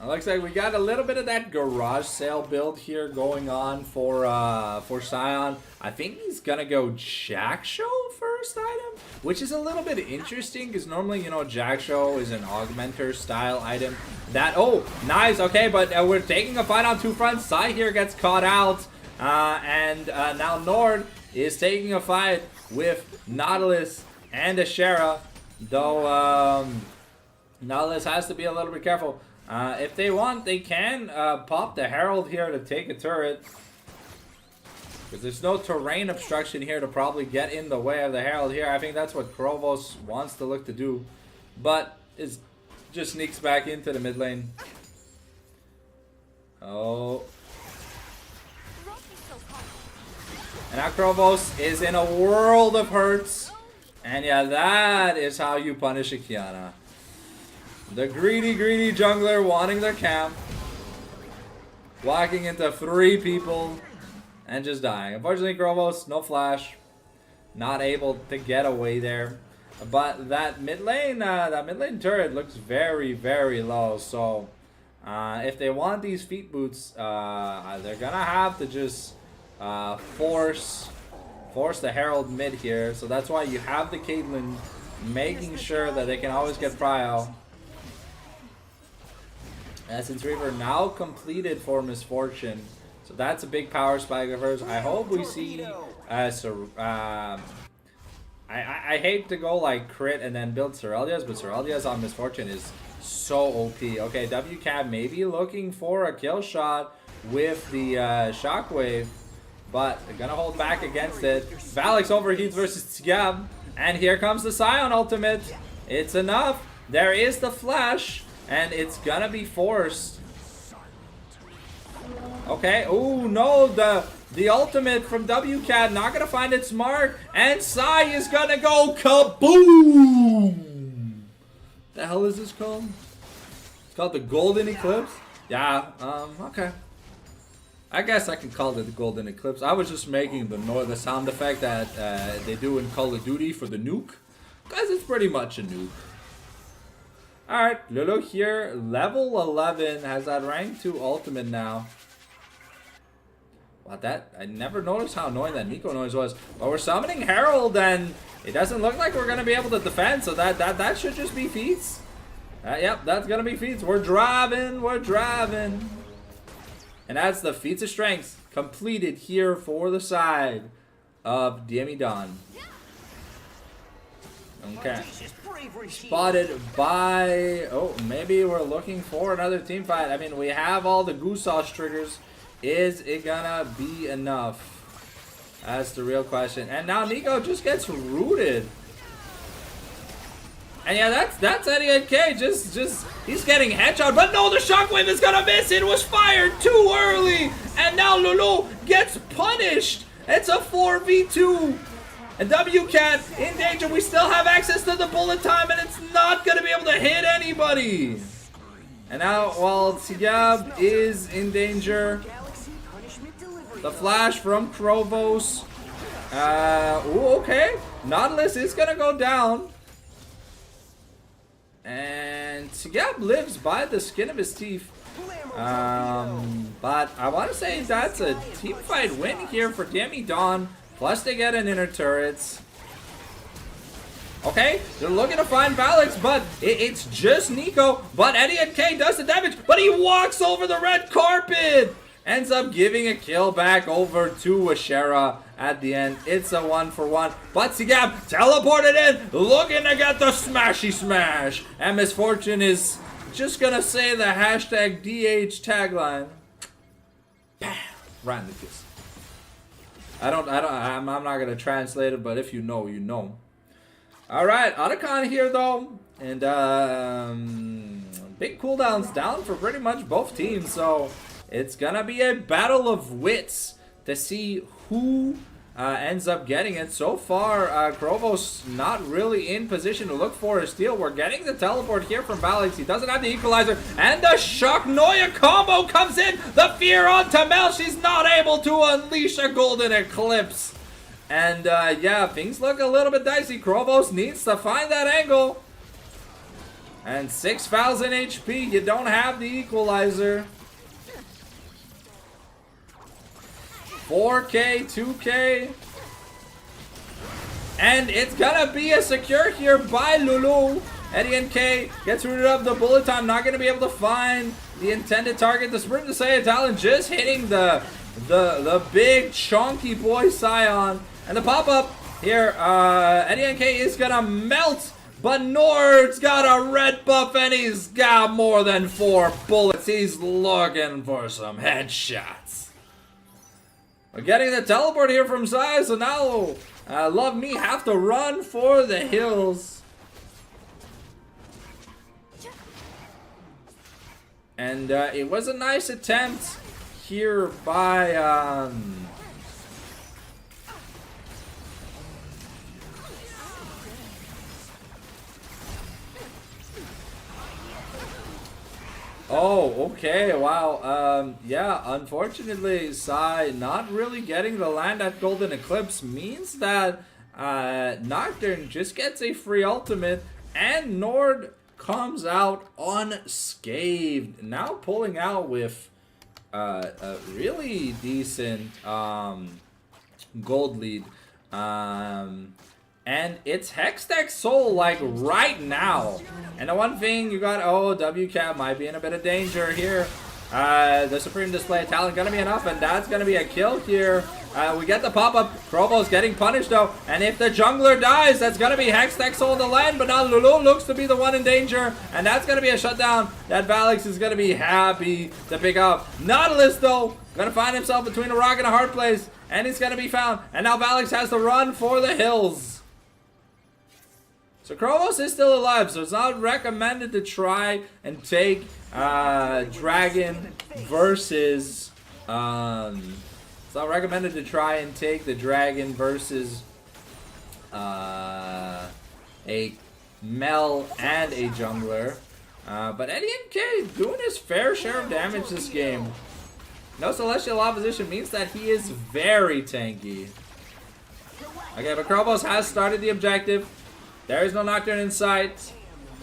It looks like we got a little bit of that garage sale build here going on for Sion. I think he's gonna go Jack Show first item, which is a little bit interesting because normally, you know, Jack Show is an augmenter style item. That, oh, nice, okay, but we're taking a fight on 2 fronts. Sai here gets caught out, and now Nord is taking a fight with Nautilus and Ashera, though Nautilus has to be a little bit careful. If they want, they can pop the Herald here to take a turret. Because there's no terrain obstruction here to probably get in the way of the Herald here. I think that's what Krovos wants to look to do. But it just sneaks back into the mid lane. Oh. And now Krovos is in a world of hurts. And yeah, that is how you punish a Kiana. The greedy, greedy jungler wanting their camp. Walking into 3 people. And just dying. Unfortunately, Krovos, no flash. Not able to get away there. But that mid lane turret looks very, very low. So, if they want these feet boots, they're gonna have to just force the Herald mid here. So that's why you have the Caitlyn making sure that they can always get prio. Essence Reaver now completed for Misfortune. So that's a big power spike of hers. I hope we see I hate to go like crit and then build Cerellia's, but Cerellia's on Misfortune is so OP. Okay, WCAB maybe looking for a kill shot with the Shockwave, but they're gonna hold back against it. Valix overheats versus Tsiab, and here comes the Scion ultimate. It's enough. There is the flash, and it's gonna be forced. Okay, oh no, the ultimate from WCAT not gonna find its mark, and Sai is gonna go kaboom! The hell is this called? It's called the Golden Eclipse? Yeah, okay. I guess I can call it the Golden Eclipse. I was just making the sound effect that they do in Call of Duty for the nuke, because it's pretty much a nuke. Alright, Lulu here, level 11, has that rank 2 ultimate now. Wow, I never noticed how annoying that Nico noise was. But we're summoning Herald, and it doesn't look like we're gonna be able to defend. So that should just be feats. Yep, that's gonna be feats. We're driving. And that's the feats of strength completed here for the side of DME Dawn. Okay. Spotted by... Oh, maybe we're looking for another team fight. I mean, we have all the Goose Sauce triggers. Is it gonna be enough? That's the real question. And now Nico just gets rooted. And yeah, that's Eddie and K. Just he's getting headshot, but no, the Shockwave is gonna miss. It was fired too early, and now Lulu gets punished. It's a 4v2, and WCAT in danger. We still have access to the bullet time, and it's not gonna be able to hit anybody. And now, while Tsiab is in danger. The flash from Krovos. Ooh, okay. Nautilus is gonna go down. And Tsiab lives by the skin of his teeth. But I want to say that's a team fight win here for DME Dawn. Plus they get an inner turrets. Okay, they're looking to find Valix, but it's just Nico. But Eddie and K does the damage, but he walks over the red carpet. Ends up giving a kill back over to Ashera at the end. It's a 1-for-1. But Tsiab teleported in, looking to get the smashy smash. And Misfortune is just gonna say the hashtag DH tagline. Bam! Right in the kiss. I'm not gonna translate it, but if you know, you know. Alright, Otacon here though. And big cooldowns down for pretty much both teams, so it's gonna be a battle of wits to see who ends up getting it. So far, Krovos not really in position to look for a steal. We're getting the teleport here from Valix. He doesn't have the equalizer, and the Shock Noya combo comes in. The fear on Tamel. She's not able to unleash a Golden Eclipse. And yeah, things look a little bit dicey. Krovos needs to find that angle. And 6,000 HP. You don't have the equalizer. 4K, 2K. And it's gonna be a secure here by Lulu. Eddie and K gets rid of the bullet time. Not gonna be able to find the intended target. The Sprint to say Talon just hitting the big chunky boy Scion. And the pop-up here, Eddie and K is gonna melt But Nord's got a red buff and he's got more than 4 bullets. He's looking for some headshots. We're getting the teleport here from Sai, so now Love Me have to run for the hills. And it was a nice attempt here by oh, okay, wow. Yeah, unfortunately, Sai not really getting the land at Golden Eclipse means that Nocturne just gets a free ultimate and Nord comes out unscathed. Now pulling out with a really decent gold lead. And it's Hextech Soul, like, right now. And the one thing you got, oh, WCAP might be in a bit of danger here. The Supreme Display of Talent gonna be enough, and that's gonna be a kill here. We get the pop-up. Krobo's getting punished, though. And if the jungler dies, that's gonna be Hextech Soul in the land, but now Lulu looks to be the one in danger. And that's gonna be a shutdown that Valix is gonna be happy to pick up. Nautilus, though, gonna find himself between a rock and a hard place, and he's gonna be found. And now Valix has to run for the hills. So Krovos is still alive, so it's not recommended to try and take Dragon versus it's not recommended to try and take the Dragon versus a Mel and a jungler. But Eddie MK doing his fair share of damage this game. No celestial opposition means that he is very tanky. Okay, but Krovos has started the objective. There is no Nocturne in sight.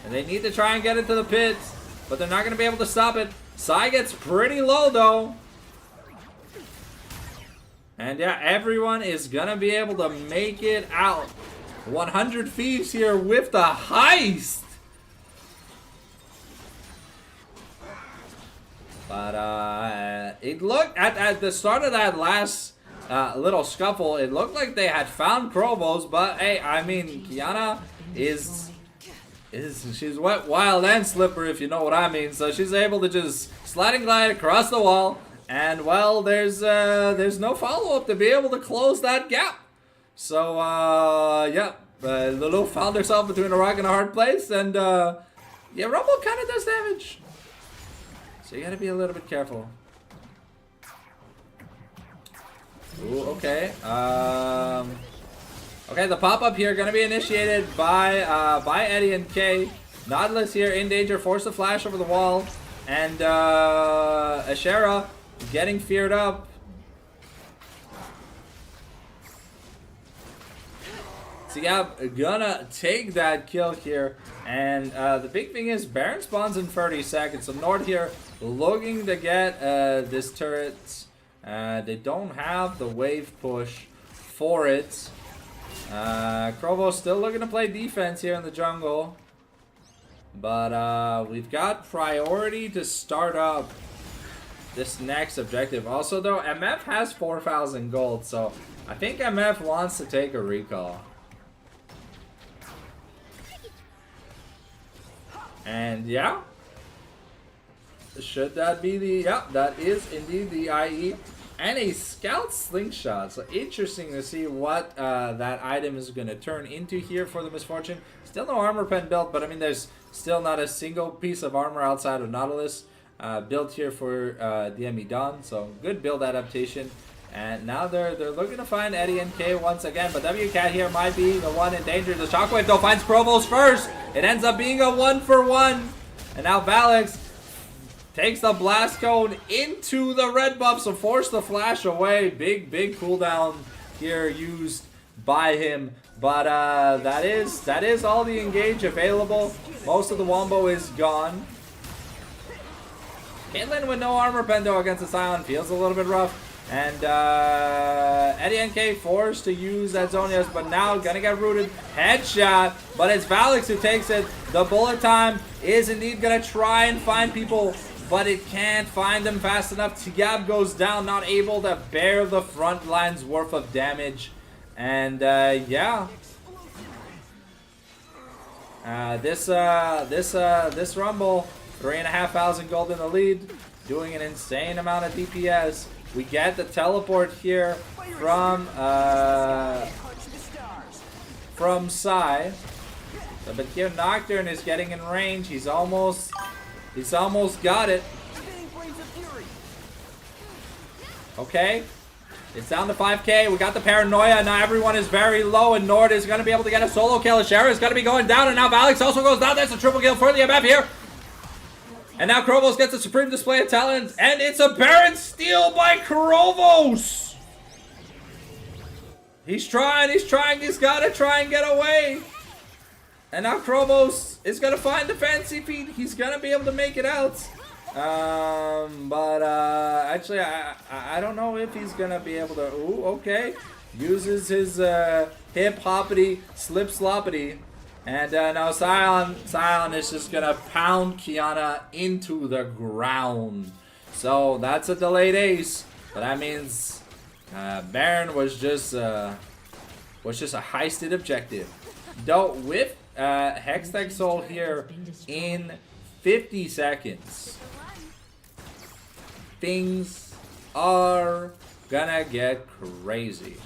And they need to try and get it to the pit. But they're not going to be able to stop it. Sai gets pretty low, though. And yeah, everyone is going to be able to make it out. 100 Thieves here with the heist. But it looked, at the start of that last little scuffle, it looked like they had found Krovos, but hey, I mean, Kiana she's wet, wild, and slippery, if you know what I mean. So she's able to just slide and glide across the wall, and well, there's no follow-up to be able to close that gap. So yeah, Lulu found herself between a rock and a hard place, and yeah, Rumble kind of does damage, so you gotta be a little bit careful. Ooh, okay. Okay, the pop-up here gonna be initiated by Eddie and K. Nautilus here in danger, forced to flash over the wall, and Ashera getting feared up. So yeah, gonna take that kill here, and the big thing is Baron spawns in 30 seconds. So Nord here looking to get this turret. They don't have the wave push for it. Krovos still looking to play defense here in the jungle. But we've got priority to start up this next objective. Also, though, MF has 4,000 gold, so I think MF wants to take a recall. And yeah. Should that be the... Yeah, that is indeed the IE. And a Scout Slingshot. So interesting to see what that item is going to turn into here for the Misfortune. Still no armor pen built, but I mean, there's still not a single piece of armor outside of Nautilus built here for DME Dawn. So good build adaptation. And now they're looking to find Eddie and K once again. But WCAT here might be the one in danger. The Shockwave, though, finds Provos first. It ends up being a 1-for-1. And now Valix takes the blast cone into the red buff, so force the flash away. Big cooldown here used by him. But that is all the engage available. Most of the wombo is gone. Caitlyn with no armor pen though against the Scion feels a little bit rough. And Eddie NK forced to use that Zonias, but now gonna get rooted. Headshot, but it's Valix who takes it. The bullet time is indeed gonna try and find people, but it can't find them fast enough. Tiab goes down, not able to bear the front line's worth of damage. And yeah. This Rumble, 3,500 gold in the lead, doing an insane amount of DPS. We get the teleport here from Sai. But here Nocturne is getting in range. He's almost got it. Okay. It's down to 5k. We got the paranoia. Now everyone is very low, and Nord is going to be able to get a solo kill. Shara is going to be going down, and now Valix also goes down. That's a triple kill for the MF here. And now Krovos gets a supreme display of talent, and it's a Baron steal by Krovos. He's trying. He's got to try and get away. And now Krovos is going to find the fancy feet. He's going to be able to make it out. Actually, I don't know if he's going to be able to... Ooh, okay. Uses his hip hoppity, slip sloppity. And now Sion is just going to pound Kiana into the ground. So that's a delayed ace. But that means Baron was just a heisted objective. Though with Hextech Soul here in 50 seconds, things are gonna get crazy.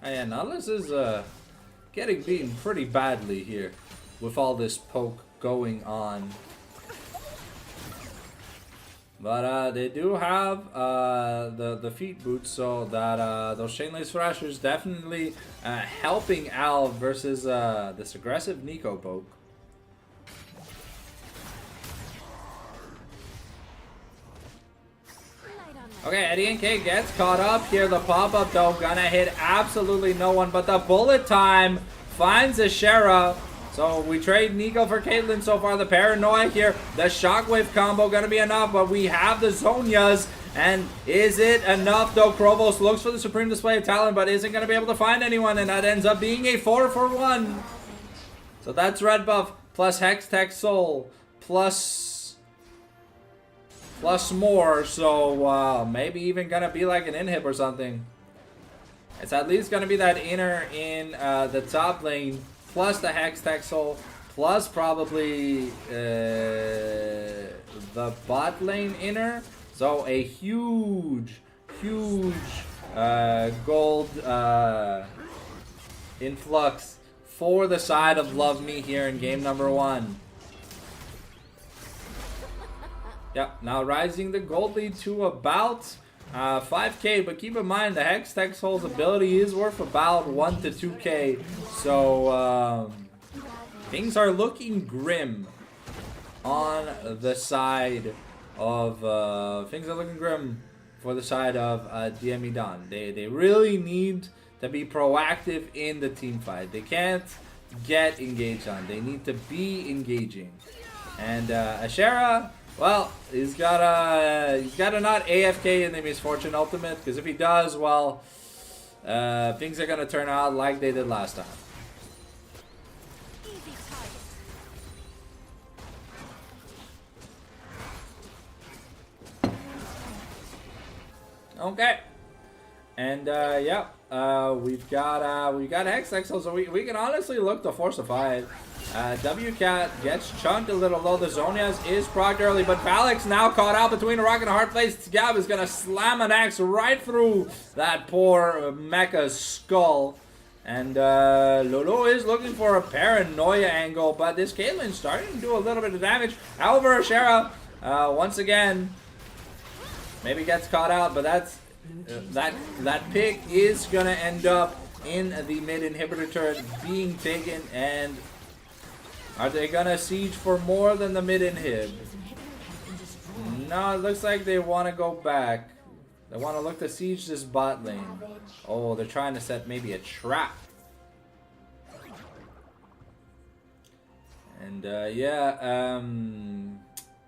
And Alice is getting beaten pretty badly here with all this poke going on. But they do have the feet boots, so that those chainless thrashers definitely helping Al versus this aggressive Nico poke. Okay, Eddie and K gets caught up here. The pop-up though gonna hit absolutely no one, but the bullet time finds Ashera. So we trade Nico for Caitlyn so far. The paranoia here, the shockwave combo gonna be enough, but we have the Zonias. And is it enough though? Krovos looks for the supreme display of talent, but isn't gonna be able to find anyone, and that ends up being a 4-for-1. So that's red buff plus Hextech Soul plus more, so maybe even gonna be like an inhib or something. It's at least gonna be that inner in the top lane, plus the Hextech Soul, plus probably the bot lane inner. So a huge gold influx for the side of Love Me here in game number 1. Yep, now rising the gold lead to about 5k, but keep in mind the Hextech Soul's ability is worth about 1 to 2k, so things are looking grim on the side of for the side of DME Dawn. They really need to be proactive in the team fight. They can't get engaged on. They need to be engaging. And Ashera, well, he's gotta not AFK in the Misfortune Ultimate, because if he does, well, things are gonna turn out like they did last time. Okay, and yeah, we've got Hextech Soul, so we can honestly look to force a fight. WCat gets chunked a little low. The Zonias is procced early, but Valix now caught out between a rock and a hard place. Gab is gonna slam an axe right through that poor Mecha's skull. And Lolo is looking for a paranoia angle, but this Caitlyn's starting to do a little bit of damage. However, Ashera, once again, maybe gets caught out, but that's that pick is gonna end up in the mid inhibitor turret being taken. And are they gonna siege for more than the mid inhib? No, it looks like they want to go back. They want to look to siege this bot lane. Oh, they're trying to set maybe a trap. And yeah,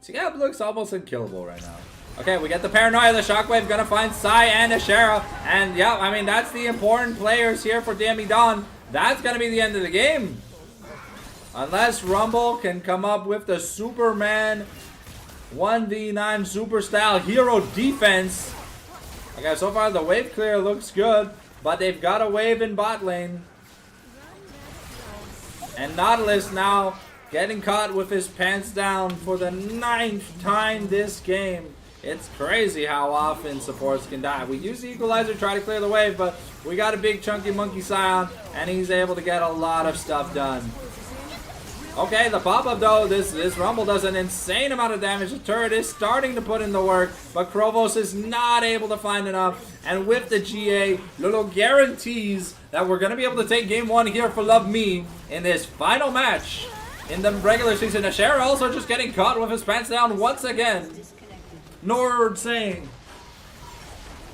Sigab looks almost unkillable right now. Okay, we get the paranoia, the shockwave gonna find Sai and Ashera. And yeah, I mean, that's the important players here for DME Dawn. That's gonna be the end of the game. Unless Rumble can come up with the Superman 1v9 super style hero defense. Okay, so far the wave clear looks good, but they've got a wave in bot lane. And Nautilus now getting caught with his pants down for the 9th time this game. It's crazy how often supports can die. We use the equalizer to try to clear the wave, but we got a big chunky monkey Scion, and he's able to get a lot of stuff done. Okay, the pop-up though, this Rumble does an insane amount of damage. The turret is starting to put in the work, but Krovos is not able to find enough. And with the GA, Lolo guarantees that we're going to be able to take game 1 here for Love Me in this final match in the regular season. Ashera also just getting caught with his pants down once again. Nord saying,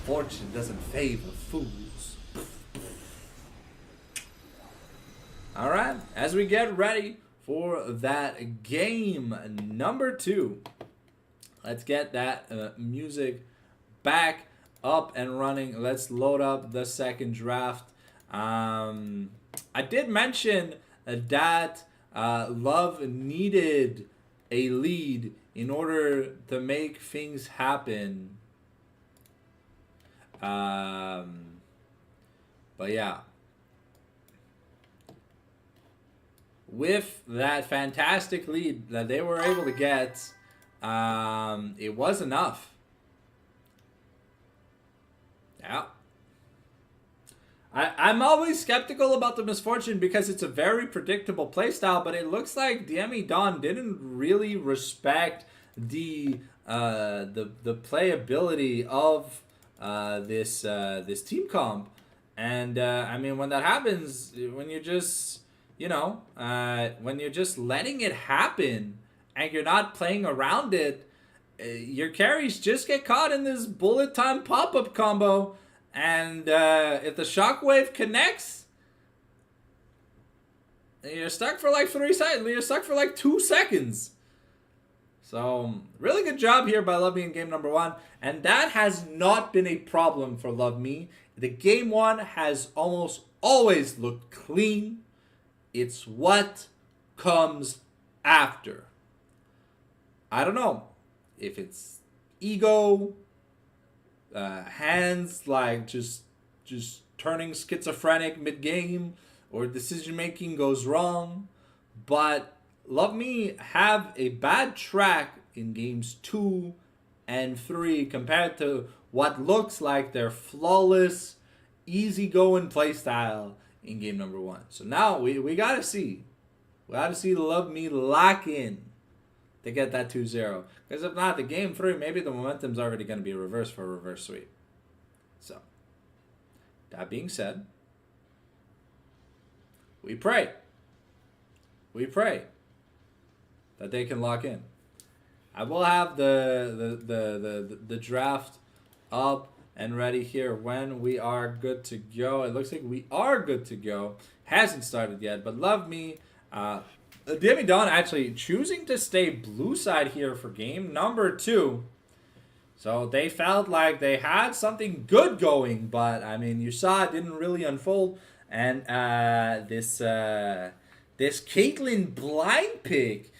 fortune doesn't favor fools. Alright, as we get ready for that game number 2, let's get that music back up and running. Let's load up the second draft. I did mention that Love needed a lead in order to make things happen. But yeah. With that fantastic lead that they were able to get, it was enough. Yeah. I'm always skeptical about the Misfortune because it's a very predictable playstyle, but it looks like DME Dawn didn't really respect the playability of this team comp. And I mean, when that happens, when you're just, you know, when you're just letting it happen and you're not playing around it, your carries just get caught in this bullet time pop-up combo. And if the shockwave connects, you're stuck for like 3 seconds. You're stuck for like 2 seconds. So, really good job here by Love Me in game number 1. And that has not been a problem for Love Me. The game 1 has almost always looked clean. It's what comes after. I don't know if it's ego, hands like just turning schizophrenic mid-game, or decision making goes wrong, but Love Me have a bad track in games 2 and 3 compared to what looks like their flawless, easy-going playstyle in game number 1. So now we gotta see. We gotta see Love Me lock in to get that 2-0. Because if not, the game 3, maybe the momentum's already going to be reversed for a reverse sweep. So, that being said, we pray. We pray that they can lock in. I will have the draft up and ready here when we are good to go. It looks like we are good to go. Hasn't started yet, but Love Me. DME Dawn actually choosing to stay blue side here for game number 2. So they felt like they had something good going, but I mean, you saw it didn't really unfold. And this Caitlyn blind pick,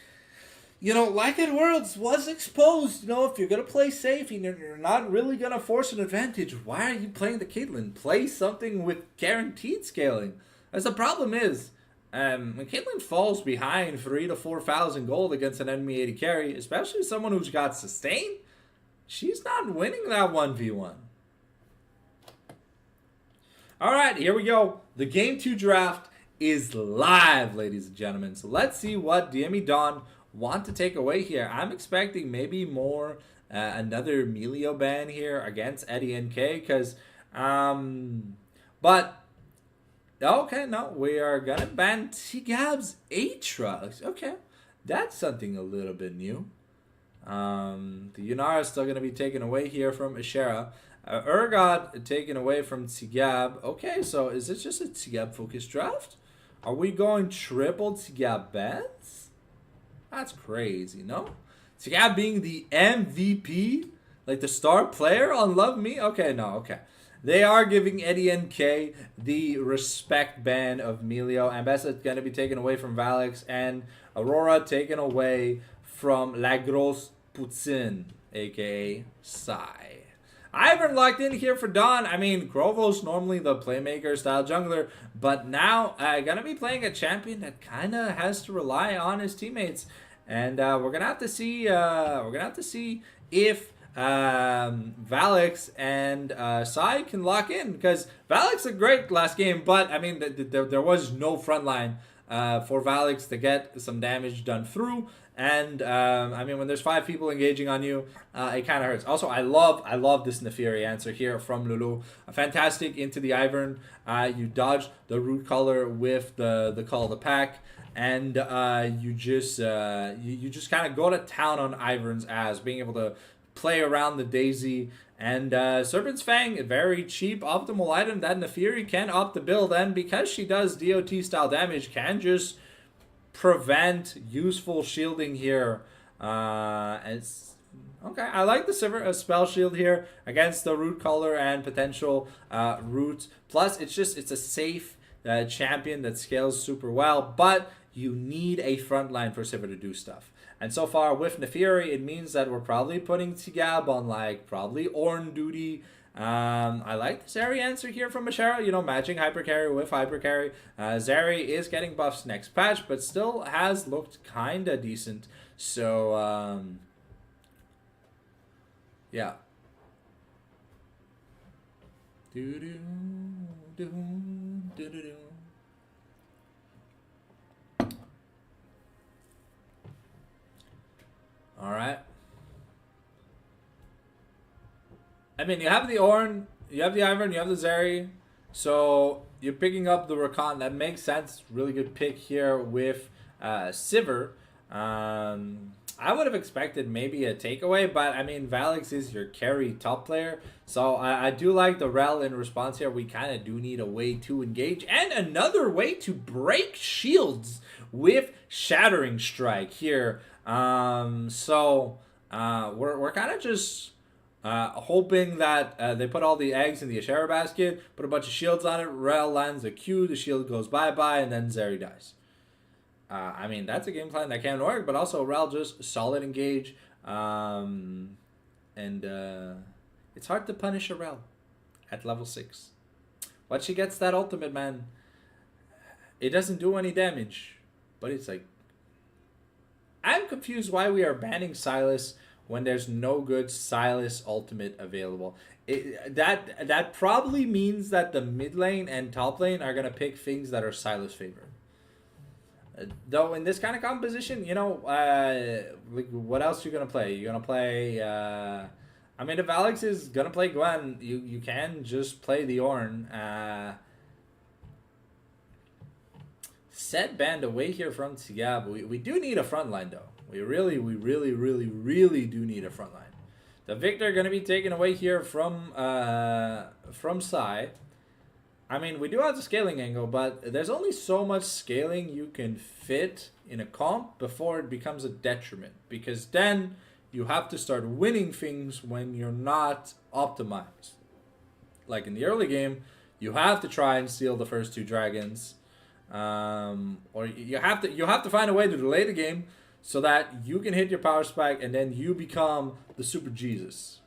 you know, like at Worlds, was exposed. You know, if you're going to play safe and you're not really going to force an advantage, why are you playing the Caitlyn? Play something with guaranteed scaling. As the problem is, when Caitlyn falls behind 3,000 to 4,000 gold against an enemy 80 carry, especially someone who's got sustain, she's not winning that 1v1. Alright, here we go. The game 2 draft is live, ladies and gentlemen. So let's see what DME Dawn want to take away here. I'm expecting maybe more another Melio ban here against Eddie NK, because but okay, no, we are gonna ban T-Gab's Atra. Okay, that's something a little bit new. The Yunara is still gonna be taken away here from Ashera. Urgot taken away from T-Gab. Okay, so is this just a T-Gab focused draft? Are we going triple T-Gab bans? That's crazy, no? T-Gab being the MVP, like the star player on Love Me? Okay, no, okay. they are giving Eddie NK the respect ban of Melio. Ambessa going to be taken away from Valix, and Aurora taken away from Lagros Putzin, aka Sai. Ivern locked in here for Dawn. I mean, Grovo's normally the playmaker style jungler, but now gonna be playing a champion that kind of has to rely on his teammates, and we're gonna have to see. If Valix and Sai can lock in, because Valix looked great last game, but I mean, there was no front line for Valix to get some damage done through. And I mean, when there's 5 people engaging on you, it kind of hurts. Also, I love this Nefiri answer here from Lulu. Fantastic into the Ivern. You dodge the root color with the call of the pack, and you just kind of go to town on Ivern's ass, being able to play around the Daisy. And Serpent's Fang, a very cheap optimal item that Nefiri can opt to build, and because she does DOT style damage, can just prevent useful shielding here. It's okay. I like the spell shield here against the root color and potential root. Plus, it's a safe champion that scales super well, but you need a front line for Sivir to do stuff. And so far with Nefiri, it means that we're probably putting Tigab on probably Ornn duty. I like the Zeri answer here from Mashara, matching Hypercarry with Hypercarry. Zeri is getting buffs next patch, but still has looked kinda decent. So, yeah. Alright. I mean, you have the Ornn, you have the Ivern, you have the Zeri. So you're picking up the Rakan. That makes sense. Really good pick here with Sivir. I would have expected maybe a takeaway, but I mean, Valix is your carry top player. So I do like the Rel in response here. We kind of do need a way to engage and another way to break shields with Shattering Strike here. So we're kind of just hoping that they put all the eggs in the Ashera basket, put a bunch of shields on it, Rel lands a Q, the shield goes bye-bye, and then Zeri dies. I mean, that's a game plan that can work, but also Rel just solid engage. And it's hard to punish a Rel at level 6. Once she gets that ultimate, man, it doesn't do any damage. But it's like, I'm confused why we are banning Sylas when there's no good Sylas ultimate available. That probably means that the mid lane and top lane are going to pick things that are Sylas favored. Though in this kind of composition, like what else you going to play? You're going to play... I mean, if Alex is going to play Gwen, you can just play the Ornn. Set banned away here from Tigab. We do need a front line, though. We really do need a front line. The Victor going to be taken away here from Sai. I mean, we do have the scaling angle, but there's only so much scaling you can fit in a comp before it becomes a detriment. Because then you have to start winning things when you're not optimized. Like in the early game, you have to try and steal the first 2 dragons. Or you have to find a way to delay the game so that you can hit your power spike and then you become the super Jesus.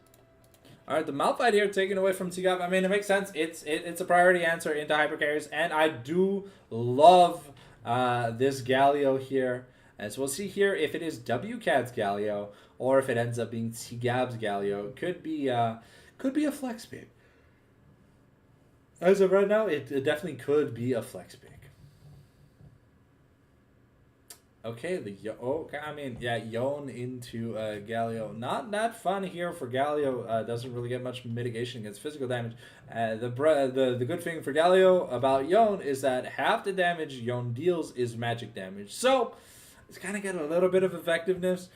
Alright, the Malphite here taken away from Tigab. I mean, it makes sense. It's a priority answer into hypercarries, and I do love this Galio here. And so we'll see here if it is WCAT's Galio or if it ends up being Tigab's Galio. Could be a flex pick. As of right now, it definitely could be a flex pick. Okay, Yon into Galio. Not that fun here for Galio. Doesn't really get much mitigation against physical damage. The good thing for Galio about Yon is that half the damage Yon deals is magic damage. So it's kind of get a little bit of effectiveness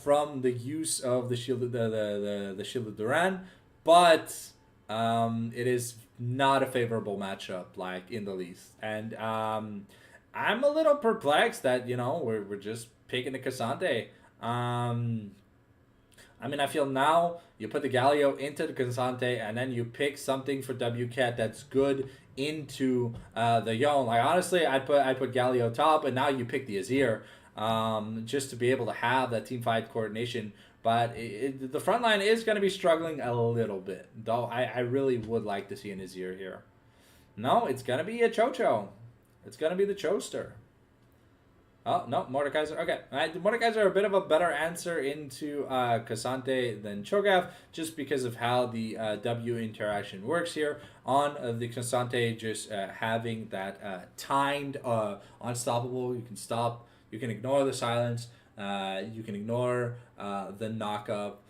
from the use of the shield, the shield of Duran, but it is not a favorable matchup like in the least. And I'm a little perplexed that, we're just picking the Cassante. I mean, I feel now you put the Galio into the Consante and then you pick something for WCAT that's good into the Yon. Like, honestly, I'd put Galio top, and now you pick the Azir just to be able to have that team fight coordination. But the front line is going to be struggling a little bit, though I really would like to see an Azir here. No, it's going to be a Chocho. It's going to be the Choster. Oh, no, Mordekaiser. Okay, Mordekaiser a bit of a better answer into Cassante than Cho'Gath, just because of how the W interaction works here. On the Cassante, just having that timed unstoppable. You can stop, you can ignore the silence, you can ignore the knock-up.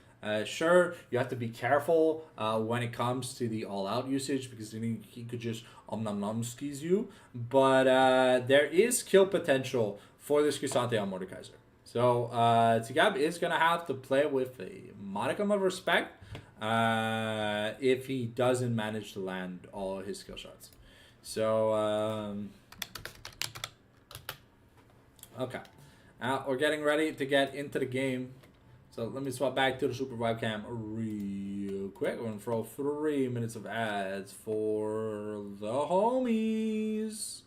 Sure, you have to be careful when it comes to the all-out usage, because then he could just nom skis you. But there is kill potential for this Cassante on Mordekaiser. So Tigab is going to have to play with a modicum of respect if he doesn't manage to land all his skill shots. So, okay. We're getting ready to get into the game. So let me swap back to the Super Webcam real quick. We're going to throw 3 minutes of ads for the homies.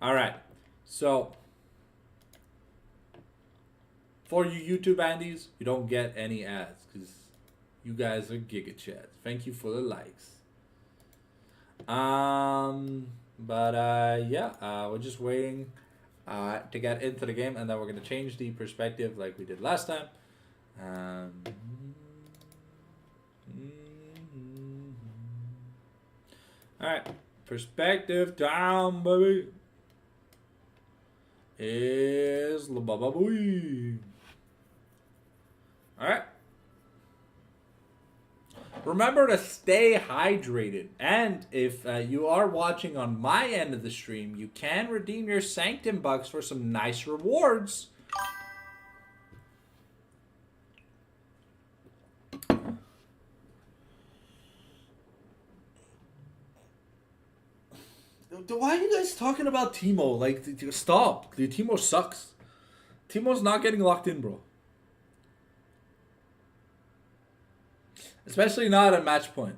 All right. So for you YouTube Andies, you don't get any ads because you guys are Giga Chads. Thank you for the likes. We're just waiting to get into the game, and then we're going to change the perspective like we did last time. Alright, perspective time, baby. Is la baba boy. Alright. Remember to stay hydrated. And if you are watching on my end of the stream, you can redeem your Sanctum Bucks for some nice rewards. Why are you guys talking about Teemo? Like, stop. Teemo sucks. Teemo's not getting locked in, bro. Especially not at match point.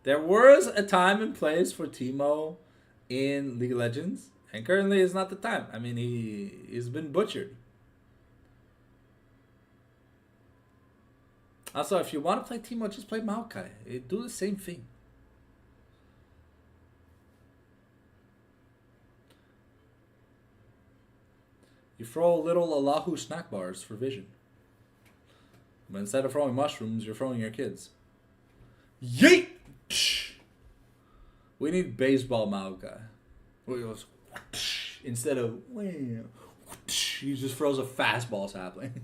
There was a time and place for Teemo in League of Legends, and currently is not the time. I mean, he's been butchered. Also, if you want to play Teemo, just play Maokai. It do the same thing. You throw little Allahu snack bars for vision. But instead of throwing mushrooms, you're throwing your kids. Yeet! We need baseball Maokai. Instead of... He just throws a fastball sapling.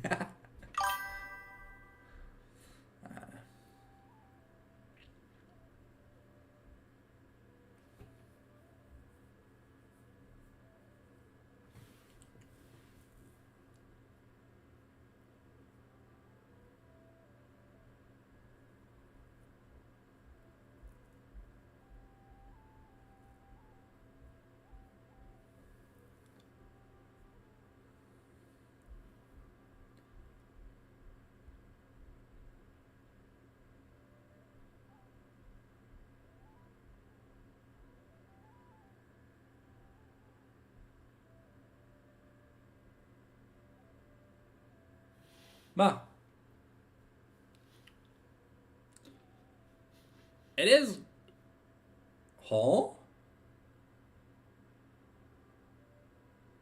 Ma. It is... Huh?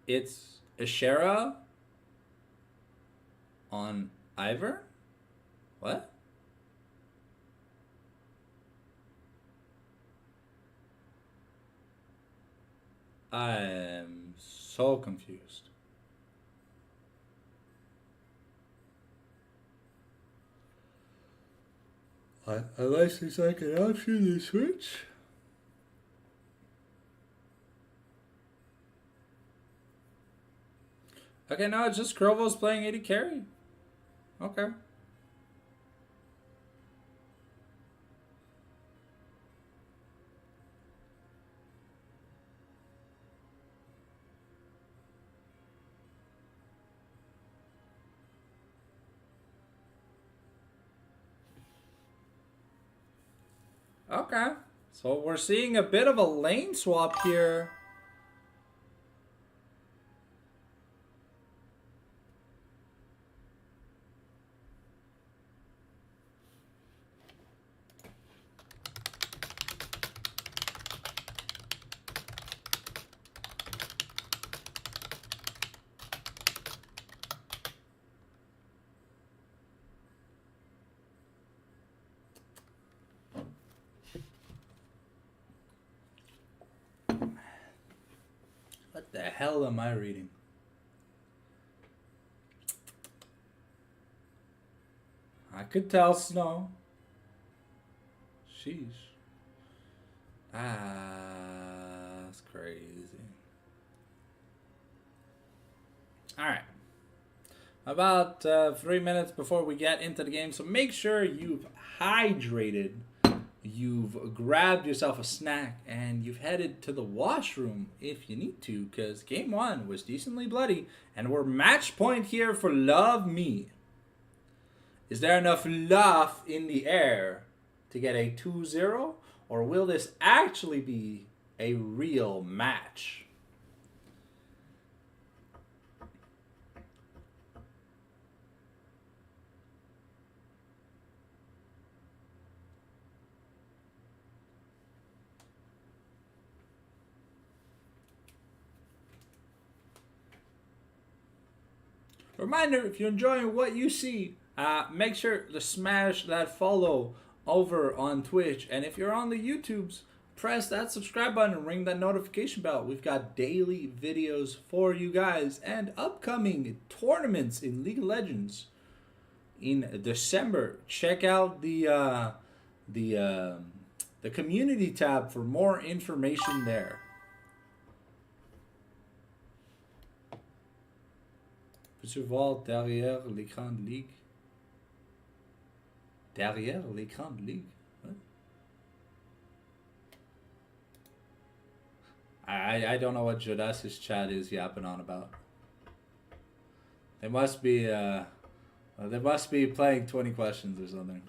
It's Ashera on Ivor? What? I'm so confused. Unless there's like an option to switch. Okay, no, it's just Krovo's playing AD carry. Okay. Okay. So we're seeing a bit of a lane swap here. What the hell am I reading? I could tell snow. Sheesh. That's crazy. Alright. About 3 minutes before we get into the game, so make sure you've hydrated, you've grabbed yourself a snack, and you've headed to the washroom if you need to, because game 1 was decently bloody, and we're match point here for Love Me. Is there enough love in the air to get a 2-0, or will this actually be a real match? Reminder, if you're enjoying what you see, make sure to smash that follow over on Twitch. And if you're on the YouTubes, press that subscribe button and ring that notification bell. We've got daily videos for you guys and upcoming tournaments in League of Legends in December. Check out the community tab for more information there. Peux-tu voir derrière l'écran de ligue? Derrière l'écran de ligue? What? I don't know what Jodas's chat is yapping on about. They must be playing 20 questions or something.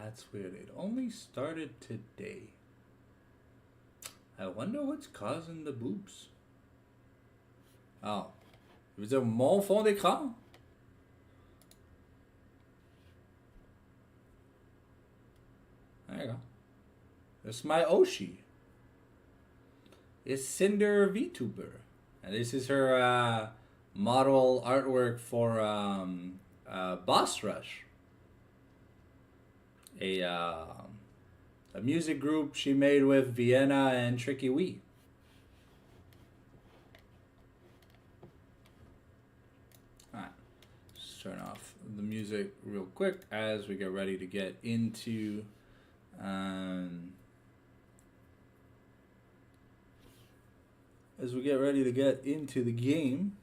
That's weird. It only started today. I wonder what's causing the boobs. Oh. Vous dire mon fond d'écran? There you go. That's my Oshi. It's Cinder VTuber. And this is her model artwork for Boss Rush. A music group she made with Vienna and Tricky Wee. Alright, just turn off the music real quick as we get ready to get into the game.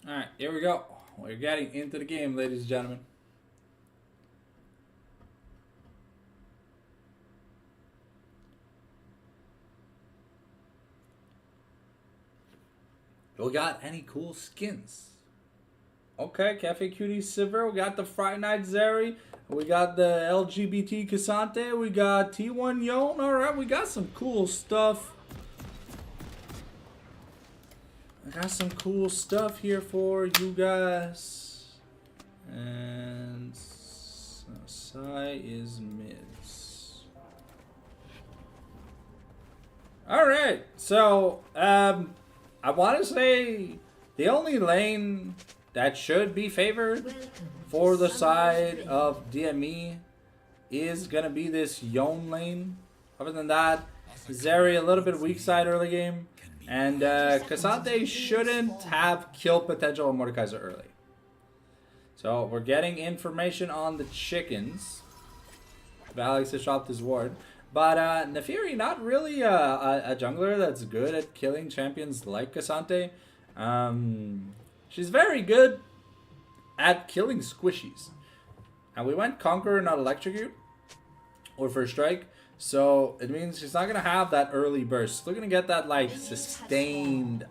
Alright, here we go. We're getting into the game, ladies and gentlemen. We got any cool skins? Okay, Cafe Cutie Silver. We got the Friday Night Zeri. We got the LGBT Cassante. We got T1 Yon. Alright, we got some cool stuff. I got some cool stuff here for you guys. And Sai is mids. Alright, so I want to say the only lane that should be favored for the side of DME is going to be this Yon lane. Other than that, Zeri a little bit weak side early game. And Cassante shouldn't have kill potential on Mordekaiser early. So we're getting information on the chickens. Alex has dropped his ward. But Nefiri, not really a jungler that's good at killing champions like Cassante. She's very good at killing squishies. And we went Conquer, not Electrocute. Or First Strike. So it means she's not going to have that early burst. Still going to get that like sustained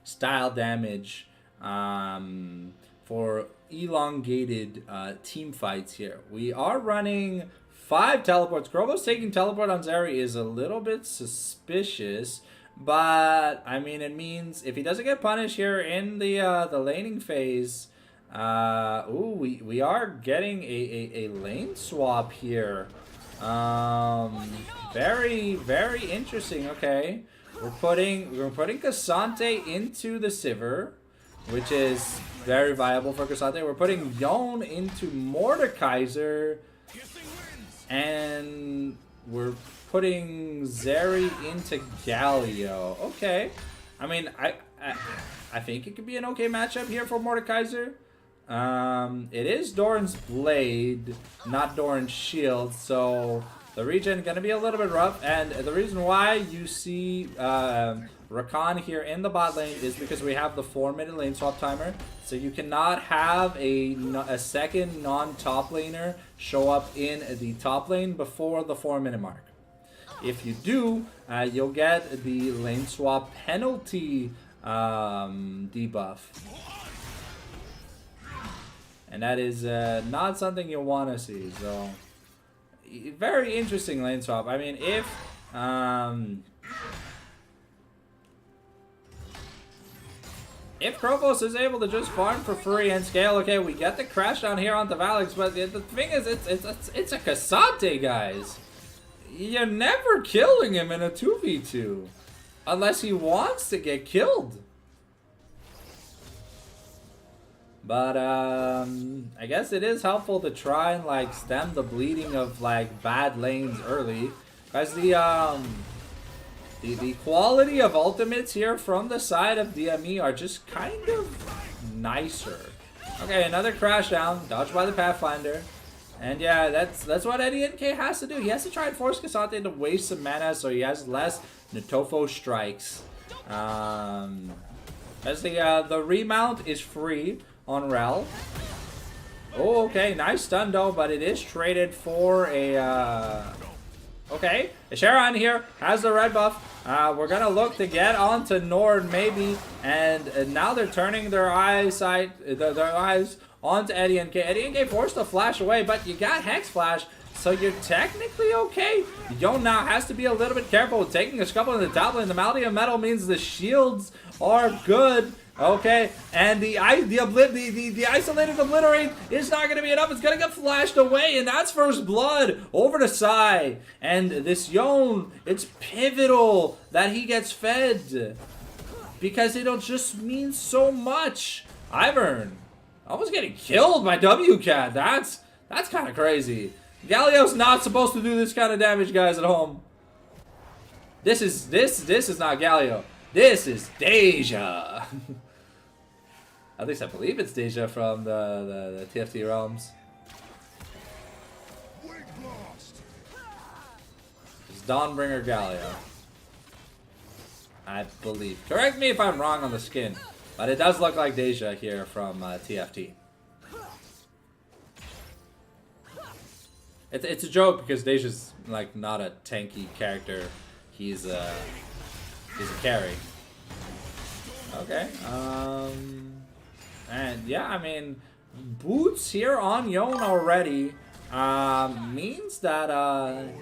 style damage for elongated team fights here. We are running 5 teleports. Krobo's taking teleport on Zeri is a little bit suspicious. But, I mean, it means if he doesn't get punished here in the laning phase... we are getting a lane swap here. Very, very interesting. Okay, we're putting Cassante into the Sivir, which is very viable for Cassante. We're putting Yone into Mordekaiser, and we're putting Zeri into Galio. Okay, I mean, I think it could be an okay matchup here for Mordekaiser. It is Doran's Blade, not Doran's Shield, so the regen gonna be a little bit rough. And the reason why you see Rakan here in the bot lane is because we have the 4-minute lane swap timer, so you cannot have a second non-top laner show up in the top lane before the 4-minute mark. If you do, you'll get the lane swap penalty debuff. And that is not something you'll want to see. So, very interesting lane swap. I mean, if Krovos is able to just farm for free and scale, okay, we get the crash down here onto Valix, but the thing is, it's a Cassante, guys. You're never killing him in a 2v2 unless he wants to get killed. But I guess it is helpful to try and like stem the bleeding of like bad lanes early, because the quality of ultimates here from the side of DME are just kind of nicer. Okay, another crash down, dodged by the Pathfinder. And yeah, that's what EDNK has to do. He has to try and force Cassante to waste some mana so he has less Natofo strikes. As the remount is free on Rel. Oh, okay, nice stun though, but it is traded for a okay, Sharon here has the red buff. We're gonna look to get onto Nord maybe, and now they're turning their eyes onto EDNK. EDNK forced to flash away, but you got Hex Flash, so you're technically okay. Yone now has to be a little bit careful with taking a couple in the top lane. The Malady of Metal means the shields are good. Okay, and the isolated obliterate is not going to be enough. It's going to get flashed away, and that's first blood over to Sai. And this Yone, it's pivotal that he gets fed, because it'll just mean so much. Ivern almost getting killed by WCAT. That's kind of crazy. Galio's not supposed to do this kind of damage, guys, at home. This is not Galio. This is Deja. At least I believe it's Deja from the TFT realms. It's Dawnbringer Galio, I believe. Correct me if I'm wrong on the skin, but it does look like Deja here from TFT. It's a joke because Deja's like not a tanky character. He's a carry. Okay. And yeah, I mean, boots here on Yone already means that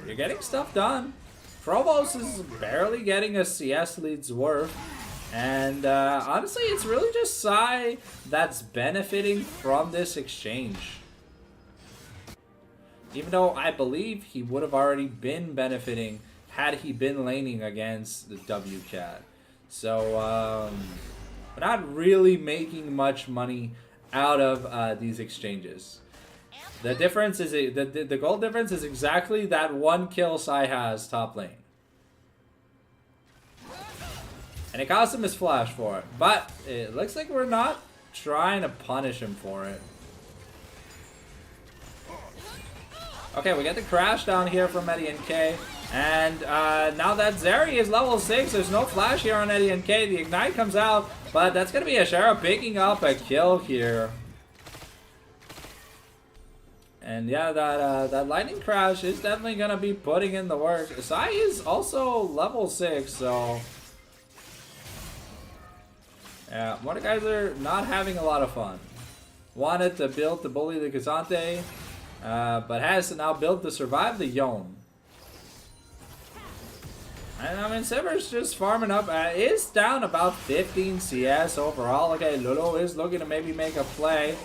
you're getting stuff done. Phobos is barely getting a CS lead's worth. And honestly, it's really just Sai that's benefiting from this exchange. Even though I believe he would have already been benefiting had he been laning against the WCAT. So, we're not really making much money out of these exchanges. The difference is, the gold difference is exactly that one kill Sai has top lane. And it cost him his flash for it. But it looks like we're not trying to punish him for it. Okay, we get the crash down here from Eddie and K. And now that Zeri is level 6, there's no flash here on Eddie and K. The Ignite comes out, but that's going to be Ashera picking up a kill here. And yeah, that lightning crash is definitely going to be putting in the work. Sai is also level 6, so... yeah, Mordecai's are not having a lot of fun. Wanted to build to bully the Kazante, but has to now build to survive the Yone. And I mean, Silver's just farming up. Is down about 15 CS overall. Okay, Lulu is looking to maybe make a play.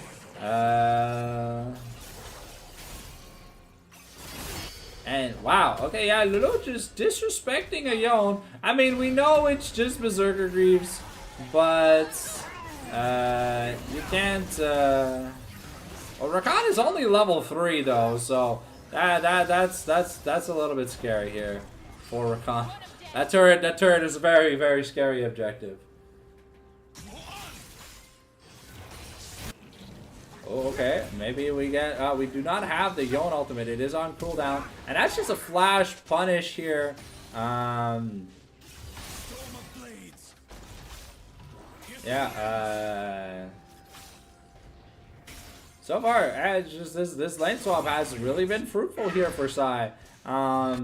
And wow, okay, yeah, Lulu just disrespecting a Yone. I mean, we know it's just Berserker Greaves, but you can't. Well, Rakan is only level 3 though, so that's a little bit scary here for Rakan. That turret is a very, very scary objective. Oh, okay, maybe we get, we do not have the Yone ultimate. It is on cooldown, and that's just a flash punish here. Yeah, so far, just this lane swap has really been fruitful here for Sai.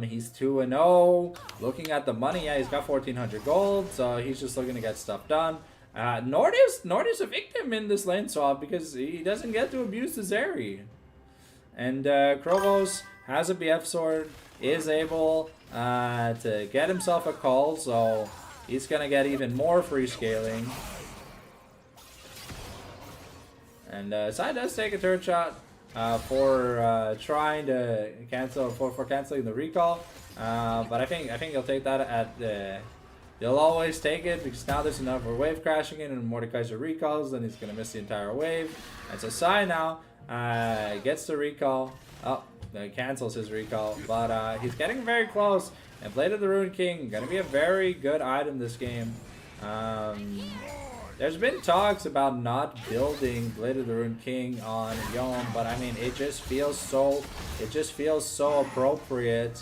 He's 2-0. Looking at the money, yeah, he's got 1,400 gold, so he's just looking to get stuff done. Nord is a victim in this lane swap because he doesn't get to abuse the Zeri. And Krovos has a BF sword, is able to get himself a call, so he's gonna get even more free scaling. And Sai does take a turret shot for trying to cancel for canceling the recall, but I think he'll take that at the. He'll always take it because now there's enough for wave crashing in and Mordekaiser recalls, then he's gonna miss the entire wave. And so Sai now gets the recall. Oh, he cancels his recall, but he's getting very close. And Blade of the Ruined King gonna be a very good item this game. There's been talks about not building Blade of the Ruined King on Yone, but I mean it just feels so appropriate.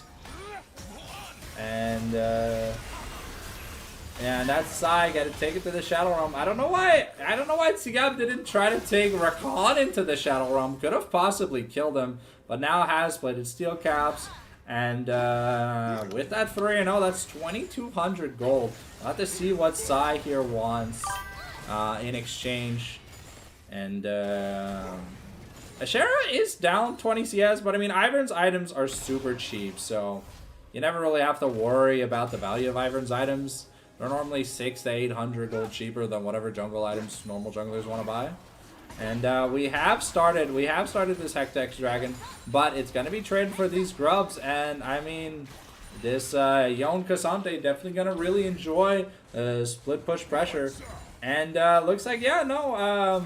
And yeah, and that's Sai, gotta take it to the Shadow Realm. I don't know why Tsigab didn't try to take Rakan into the Shadow Realm. Could have possibly killed him, but now has bladed steel caps. And with that 3-0, that's 2,200 gold. We'll have to see what Sai here wants in exchange. And Ashera is down 20 CS, but I mean, Ivern's items are super cheap, so you never really have to worry about the value of Ivern's items. They're normally 600 to 800 gold cheaper than whatever jungle items normal junglers want to buy. And we have started this Hectex Dragon, but it's going to be traded for these grubs. And I mean, this Yone Kazante definitely going to really enjoy split push pressure. And looks like, yeah, no,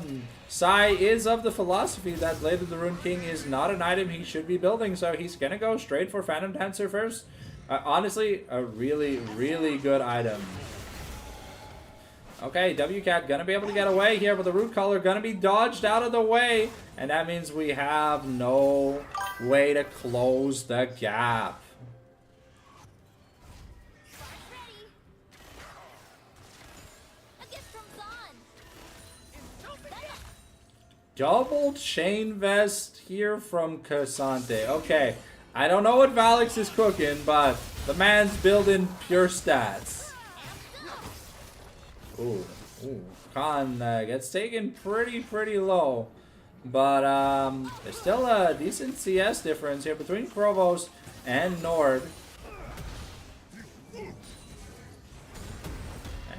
Sai is of the philosophy that Blade of the Ruined King is not an item he should be building, so he's going to go straight for Phantom Dancer first. Honestly, a really, really good item. Okay, WCat gonna be able to get away here, but the Root Collar gonna be dodged out of the way. And that means we have no way to close the gap. Double Chain Vest here from Kazante. Okay, I don't know what Valix is cooking, but the man's building pure stats. Ooh, Khan gets taken pretty low. But there's still a decent CS difference here between Krovos and Nord. And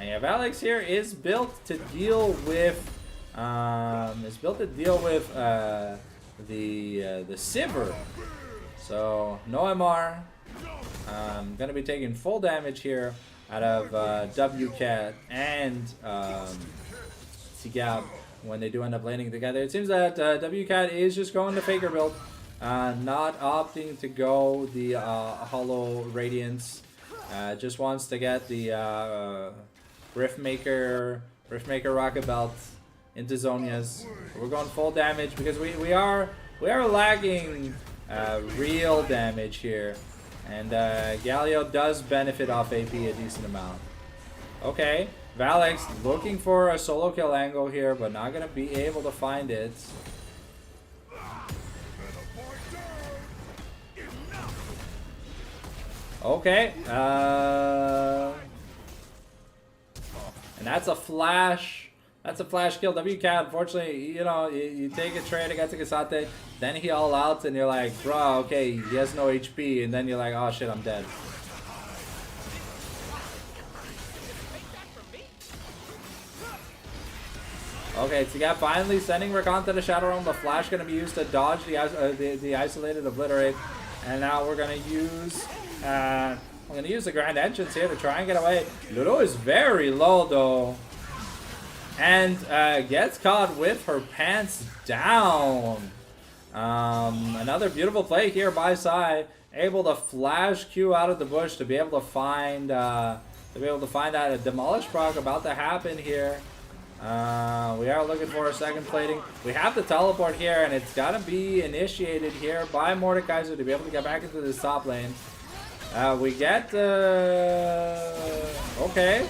yeah, Valix here is built to deal with the Sivir. So no MR. Gonna be taking full damage here out of WCat and Tsigab when they do end up landing together. It seems that WCat is just going the Faker build, not opting to go the Hollow Radiance. Just wants to get the Riftmaker Rocket Belt into Zonias. We're going full damage because we are lacking real damage here, and Galio does benefit off AP a decent amount. Okay, Valix looking for a solo kill angle here, but not gonna be able to find it. Okay, and that's a flash. That's a flash kill. WCAT, unfortunately, you know, you take a trade against Kasate, then he all outs, and you're like, bro, okay, he has no HP, and then you're like, oh shit, I'm dead. Okay, Tsigat finally sending Rakan to the Shadow Realm. The flash going to be used to dodge the isolated Obliterate, and now we're going to use the Grand Entrance here to try and get away. Ludo is very low though, and gets caught with her pants down. Another beautiful play here by Sai, able to flash Q out of the bush to be able to find that a demolish proc about to happen here. We are looking for a second plating. We have the teleport here, and it's got to be initiated here by Mordekaiser to be able to get back into this top lane. We get okay.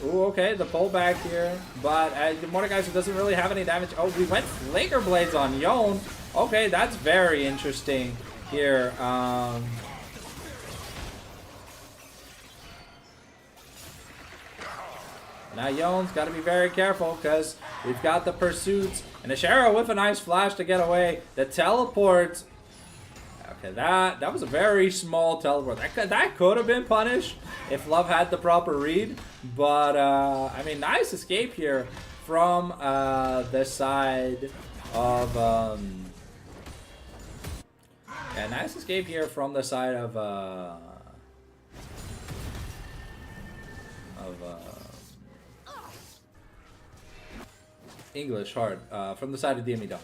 Ooh, okay, the pullback here, but Mordekaiser doesn't really have any damage. Oh, we went Flaker Blades on Yon. Okay, that's very interesting here. Now Yon's got to be very careful because we've got the pursuits and Ashera with a nice flash to get away. The teleport. Okay, that was a very small teleport. That could have been punished if Love had the proper read. But I mean, nice escape here from the side of yeah, nice escape here from the side of English hard from the side of DME Dom.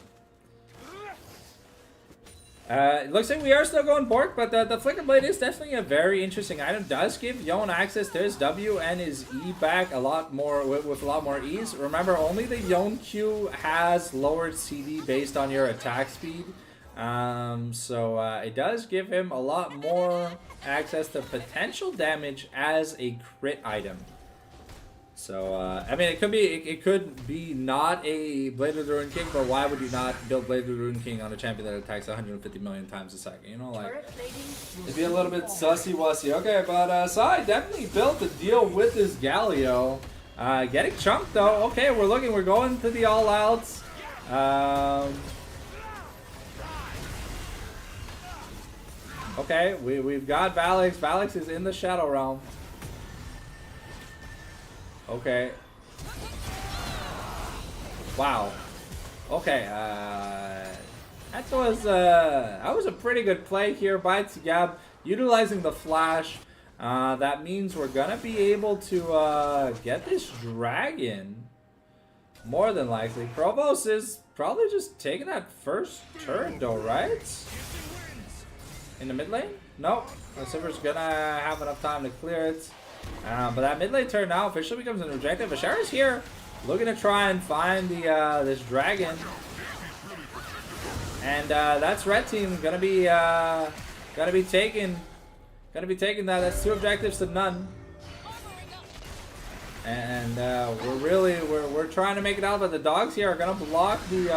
It looks like we are still going Bork, but the Flicker Blade is definitely a very interesting item. Does give Yon access to his W and his E back a lot more with a lot more ease. Remember, only the Yon Q has lowered CD based on your attack speed. So it does give him a lot more access to potential damage as a crit item. So I mean, it could be not a Blade of the Ruined King, but why would you not build Blade of the Ruined King on a champion that attacks 150 million times a second? You know, like, it'd be a little bit sussy-wussy. Okay, but Sai definitely built to deal with this Galio. Getting chunked though. Okay, we're going to the all-outs. Okay, we've got Valix. Valix is in the Shadow Realm. Okay. Wow. Okay. That was a pretty good play here by Tsigab, utilizing the flash. That means we're gonna be able to get this dragon. More than likely. Provost is probably just taking that first turn though, right? In the mid lane? Nope. Silver's gonna have enough time to clear it. But that mid lane turn now officially becomes an objective. Ashera's here, looking to try and find the this dragon, and that's red team gonna be taking that. That's 2 objectives to none, and we're trying to make it out. But the dogs here are gonna block the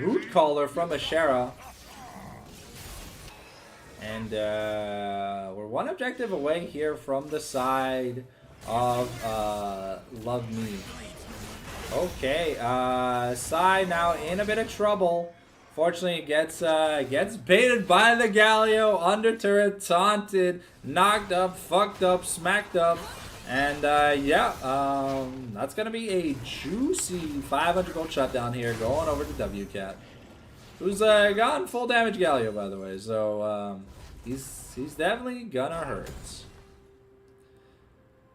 root caller from Ashera. And we're 1 objective away here from the side of Love Me. Okay, Sai now in a bit of trouble. Fortunately, gets baited by the Galio, under turret, taunted, knocked up, fucked up, smacked up. And yeah, that's going to be a juicy 500 gold shutdown here going over to WCAT. Who's gotten full damage Galio, by the way, so he's definitely gonna hurt.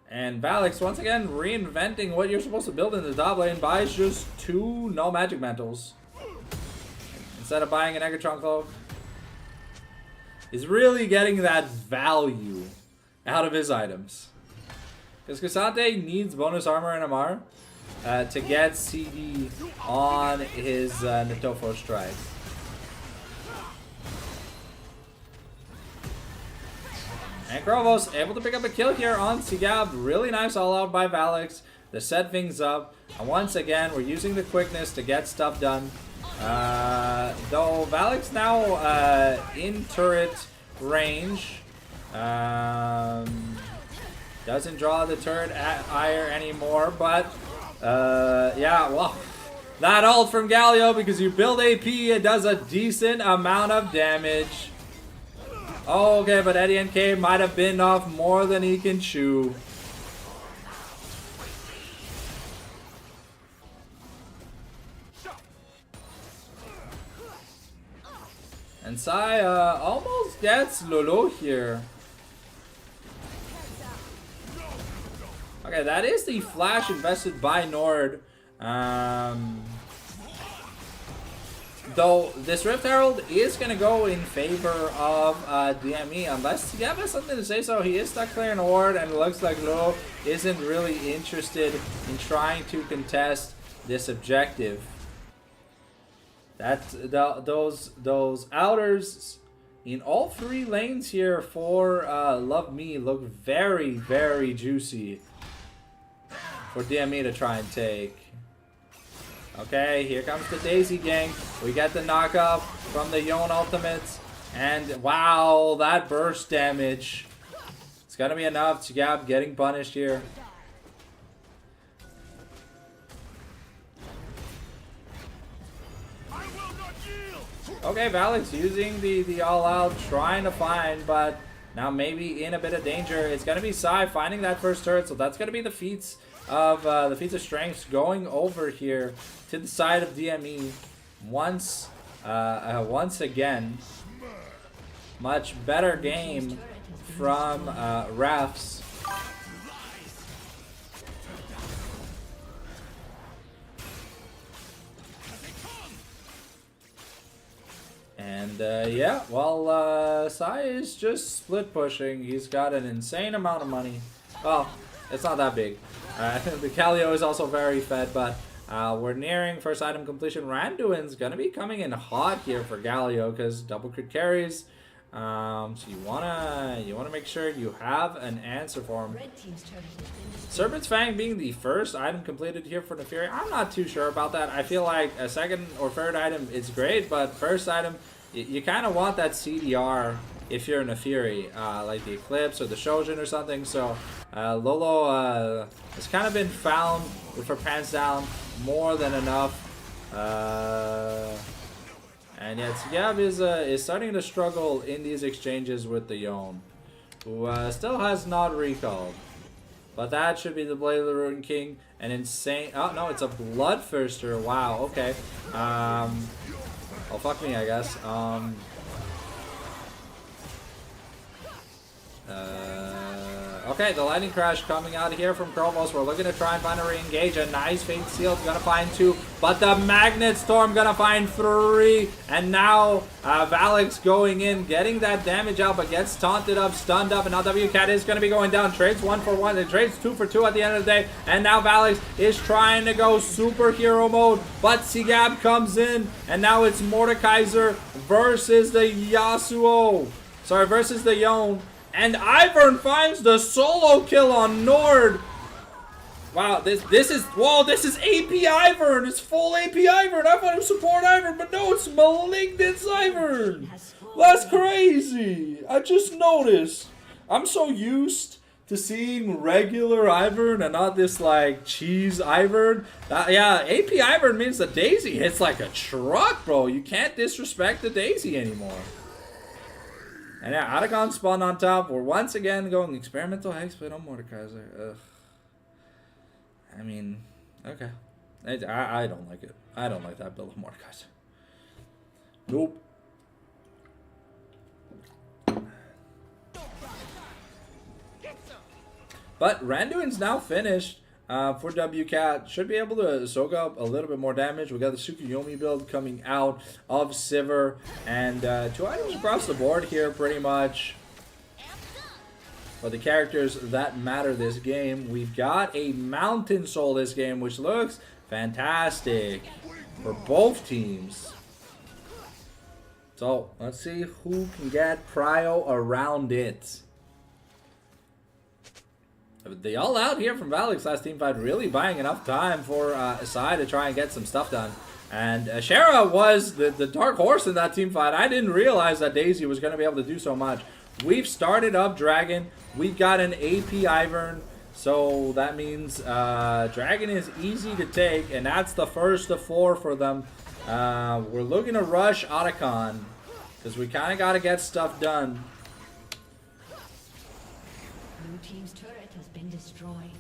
And Valix once again reinventing what you're supposed to build in the top lane, buys just 2 no magic mantles instead of buying an Egertron cloak. is really getting that value out of his items. Because Cassante needs bonus armor and MR to get CD on his Natofo strike. And Krovos able to pick up a kill here on Sigab. Really nice all out by Valix to set things up. And once again, we're using the quickness to get stuff done. Though Valix now in turret range. Doesn't draw the turret at ire anymore, but yeah, well, that ult from Galio, because you build AP, it does a decent amount of damage. Oh, okay, but Eddie NK might have been off more than he can chew. And Sai almost gets Lolo here. Okay, that is the flash invested by Nord. Though this Rift Herald is going to go in favor of DME, unless Gab has something to say so. He is stuck clearing a ward, and it looks like Lo isn't really interested in trying to contest this objective. That's those outers in all three lanes here for Love Me look very, very juicy for DME to try and take. Okay, here comes the Daisy gang. We get the knockup from the Yone ultimates. And wow, that burst damage. It's gonna be enough. Gab getting punished here. Okay, Valix using the all-out, trying to find, but now maybe in a bit of danger. It's gonna be Sai finding that first turret, so that's gonna be the feats of strengths going over here to the side of DME. Once again, much better game from refs. And yeah, well, Sai is just split pushing. He's got an insane amount of money. Well, it's not that big. The Calio is also very fed, but we're nearing first item completion. Randuin's gonna be coming in hot here for Galio because double crit carries. So you wanna make sure you have an answer for him. Serpent's Fang being the first item completed here for Neferi. I'm not too sure about that. I feel like a second or third item is great, but first item, you kind of want that CDR if you're Neferi, like the Eclipse or the Shojin or something. So Lolo has kind of been found with her pants down more than enough. And yet Gab is starting to struggle in these exchanges with the Yone, who still has not recalled. But that should be the Blade of the Ruin King. An insane... Oh, no, it's a Bloodthirster. Wow, okay. Oh, fuck me, I guess. Okay, the Lightning Crash coming out here from Krovos. We're looking to try and find a re-engage. A nice Fate Seal's gonna find 2, but the Magnet Storm gonna find 3. And now Valix going in, getting that damage out, but gets taunted up, stunned up, and now WCat is gonna be going down. Trades 1 for 1, and trades 2 for 2 at the end of the day. And now Valix is trying to go superhero mode, but Sigab comes in, and now it's Mordekaiser versus the Yasuo. Sorry, versus the Yone. And Ivern finds the solo kill on Nord. Wow, this is AP Ivern. It's full AP Ivern. I thought it was support Ivern, but no, it's Malignance Ivern. That's crazy. I just noticed. I'm so used to seeing regular Ivern and not this like cheese Ivern. Yeah, AP Ivern means the Daisy hits like a truck, bro. You can't disrespect the Daisy anymore. And yeah, Atagon spawned on top. We're once again going experimental hexblade on Mordekaiser. Ugh. I mean, okay. I don't like it. I don't like that build of Mordekaiser. Nope. But Randuin's now finished. for WCAT. Should be able to soak up a little bit more damage. We got the Tsukuyomi build coming out of Sivir. And 2 items across the board here pretty much. For the characters that matter this game. We've got a Mountain Soul this game, which looks fantastic for both teams. So, let's see who can get prio around it. The all out here from Valix last team fight, really buying enough time for Asai to try and get some stuff done. And Shara was the dark horse in that team fight. I didn't realize that Daisy was going to be able to do so much. We've started up Dragon. We've got an AP Ivern. So that means Dragon is easy to take. And that's the first of 4 for them. We're looking to rush Otacon. Because we kind of got to get stuff done. Blue team's turret has been destroyed.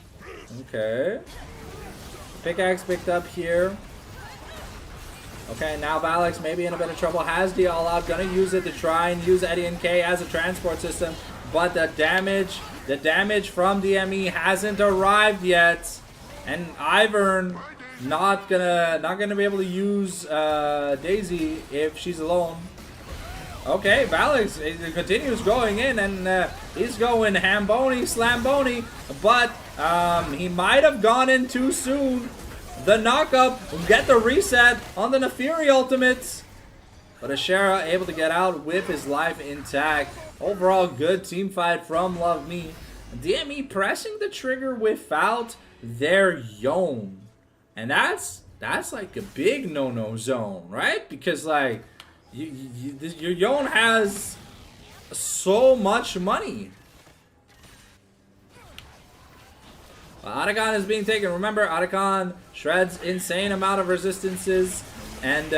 Okay. Pickaxe picked up here. Okay, now Valix maybe in a bit of trouble. Has the all out. Gonna use it to try and use Eddie and K as a transport system. But the damage from DME hasn't arrived yet. And Ivern not gonna be able to use Daisy if she's alone. Okay, Valix continues going in, and he's going Hamboni, Slamboni, but he might have gone in too soon. The knockup, get the reset on the Nefiri ultimates. But Ashera able to get out with his life intact. Overall, good team fight from Love Me. DME pressing the trigger without their Yone. And that's like a big no-no zone, right? Because like, your Yone has so much money. Otacon is being taken. Remember, Otacon shreds insane amount of resistances. And,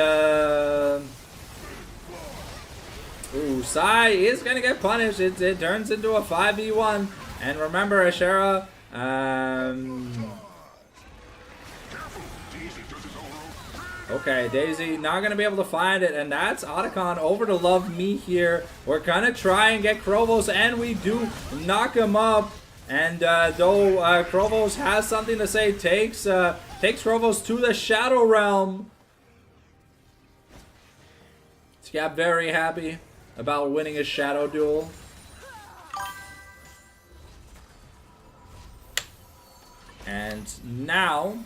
ooh, Sai is going to get punished. It turns into a 5v1. And remember, Ashera, okay, Daisy not going to be able to find it, and that's Otacon over to Love Me here. We're going to try and get Krovos, and we do knock him up. And though Krovos has something to say, takes Krovos to the Shadow Realm. Scab very happy about winning a Shadow Duel. And now,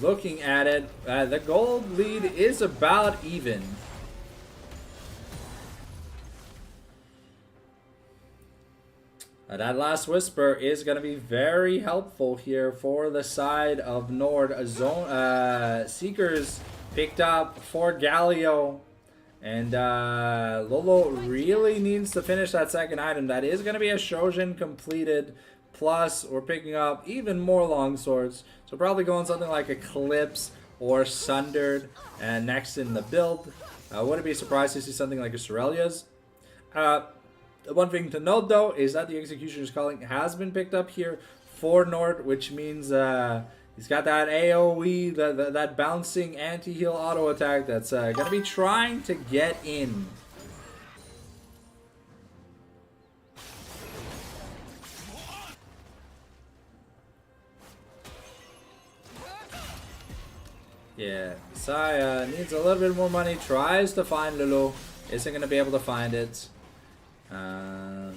looking at it, the gold lead is about even. That last whisper is going to be very helpful here for the side of Nord. Seekers picked up for Galio. And Lolo really needs to finish that second item. That is going to be a Shojin completed. Plus, we're picking up even more longswords. So probably going something like Eclipse or Sundered next in the build. Wouldn't be surprised to see something like a Sorelia's. One thing to note though is that the Executioner's Calling has been picked up here for Nord, which means he's got that AoE, that bouncing anti-heal auto attack that's going to be trying to get in. Yeah, Sai needs a little bit more money, tries to find Lulu, isn't going to be able to find it. You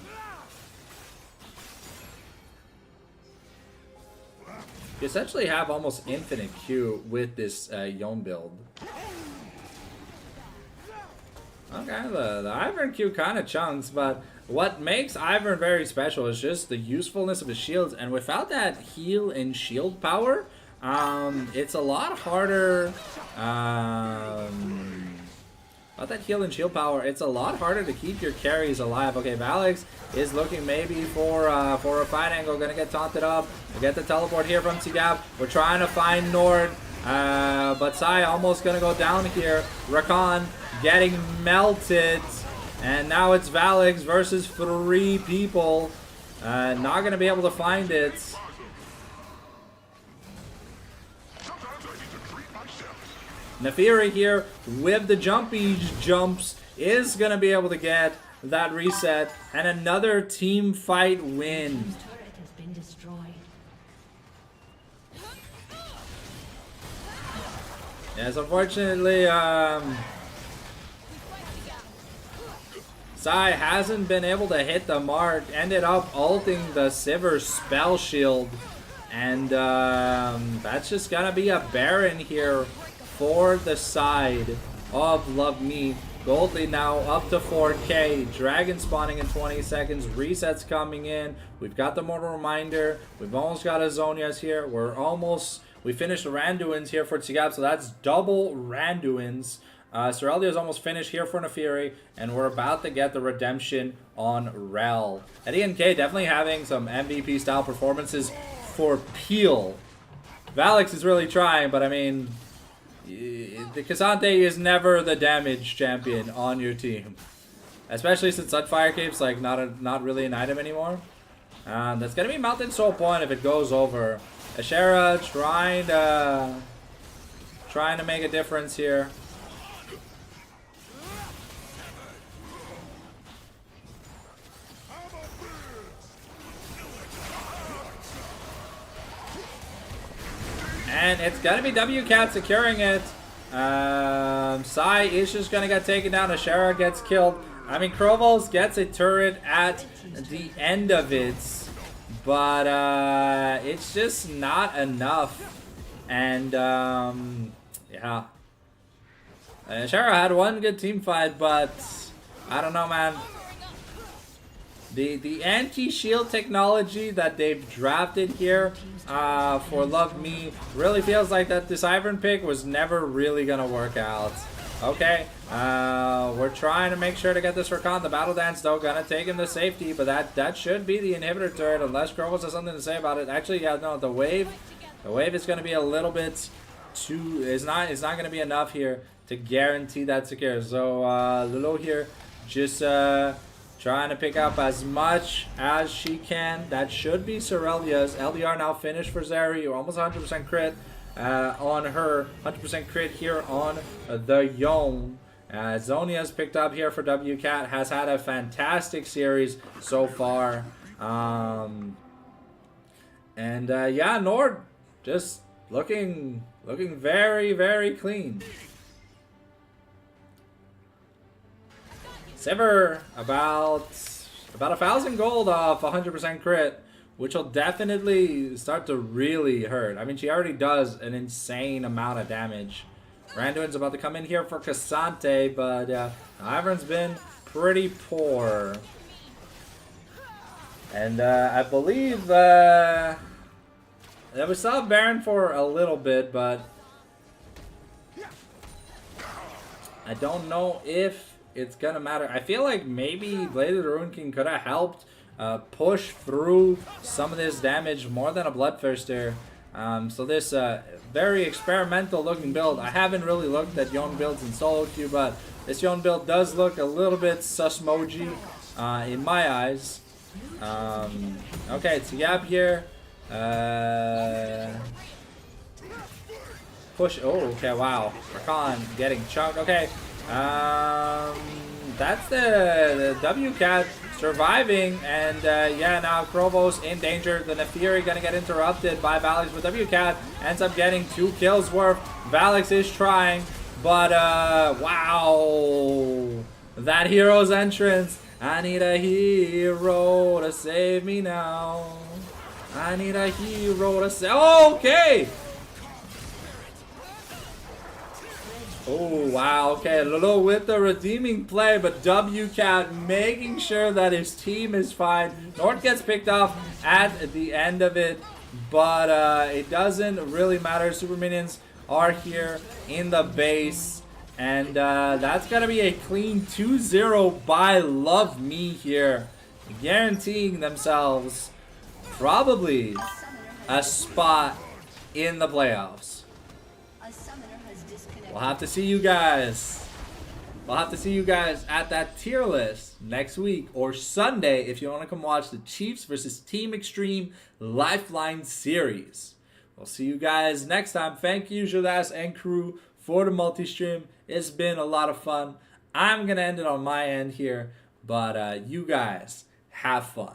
essentially have almost infinite Q with this Yone build. Okay, the Ivern Q kind of chunks, but what makes Ivern very special is just the usefulness of his shields, and without that heal and shield power, it's a lot harder. Without that heal and shield power, it's a lot harder to keep your carries alive. Okay, Valix is looking maybe for a fight angle. Gonna get taunted up. We get the teleport here from Tsigab. We're trying to find Nord, but Sai almost gonna go down here. Rakan getting melted, and now it's Valix versus 3 people. Not gonna be able to find it. Nefiri here with the jumpy jumps is going to be able to get that reset and another team fight win. Turret has been destroyed. Yes, unfortunately, Sai hasn't been able to hit the mark. Ended up ulting the Sivir spell shield. And that's just gonna be a Baron here for the side of Love Me. Gold lead now up to 4K. Dragon spawning in 20 seconds. Resets coming in. We've got the Mortal Reminder. We've almost got a Zonias here. We finished the Randuins here for Tsigap, so that's double Randuins. Sorellia's almost finished here for Nefiri, and we're about to get the redemption on Rel. Eddie and K definitely having some MVP style performances for Peel. Valix is really trying, but I mean, the Cassante is never the damage champion on your team. Especially since Sunfire Cape's like not really an item anymore. That's gonna be Mountain Soul Point if it goes over. Ashera trying to make a difference here. And it's going to be WCAT securing it. Sai is just going to get taken down. Ashera gets killed. I mean, Krovos gets a turret at the end of it. But it's just not enough. And, yeah. Ashera had one good team fight, but I don't know, man. The anti-shield technology that they've drafted here for Love Me really feels like that this Ivern pick was never really going to work out. Okay, we're trying to make sure to get this Rakan. The Battle Dance, though, going to take him to safety, but that should be the inhibitor turret, unless Grovos has something to say about it. Actually, yeah, no, the wave is going to be a little bit too... It's not going to be enough here to guarantee that secure. So, Lulu here just... trying to pick up as much as she can. That should be Sorelia's. LDR now finished for Zeri. Almost 100% crit on her. 100% crit here on the Yone. Zonia's picked up here for WCAT. Has had a fantastic series so far. Yeah, Nord just looking very, very clean. Sivir about 1,000 gold off 100% crit, which will definitely start to really hurt. I mean, she already does an insane amount of damage. Randuin's about to come in here for Cassante, but Ivern's been pretty poor. And I believe we saw Baron for a little bit, but I don't know if it's gonna matter. I feel like maybe Blade of the Ruin King could have helped push through some of this damage more than a Bloodthirster. So this very experimental looking build. I haven't really looked at Yone builds in solo queue, but this Yone build does look a little bit sus-moji in my eyes. Okay, it's a gap here. Push. Oh, okay, wow. Rakan getting chunked. Okay. That's the WCAT surviving, and yeah, now Krovos in danger. The Nefiri gonna get interrupted by Valix, but WCAT ends up getting 2 kills worth. Valix is trying, but wow, that hero's entrance. I need a hero to save me now. I need a hero to save. Okay. Oh, wow. Okay, Lolo with the redeeming play, but WCAT making sure that his team is fine. North gets picked off at the end of it, but it doesn't really matter. Super Minions are here in the base, and that's going to be a clean 2-0 by Love Me here, guaranteeing themselves probably a spot in the playoffs. We'll have to see you guys. We'll have to see you guys at that tier list next week or Sunday if you want to come watch the Chiefs versus Team Extreme Lifeline series. We'll see you guys next time. Thank you, Jodas and crew, for the multi-stream. It's been a lot of fun. I'm going to end it on my end here, but you guys have fun.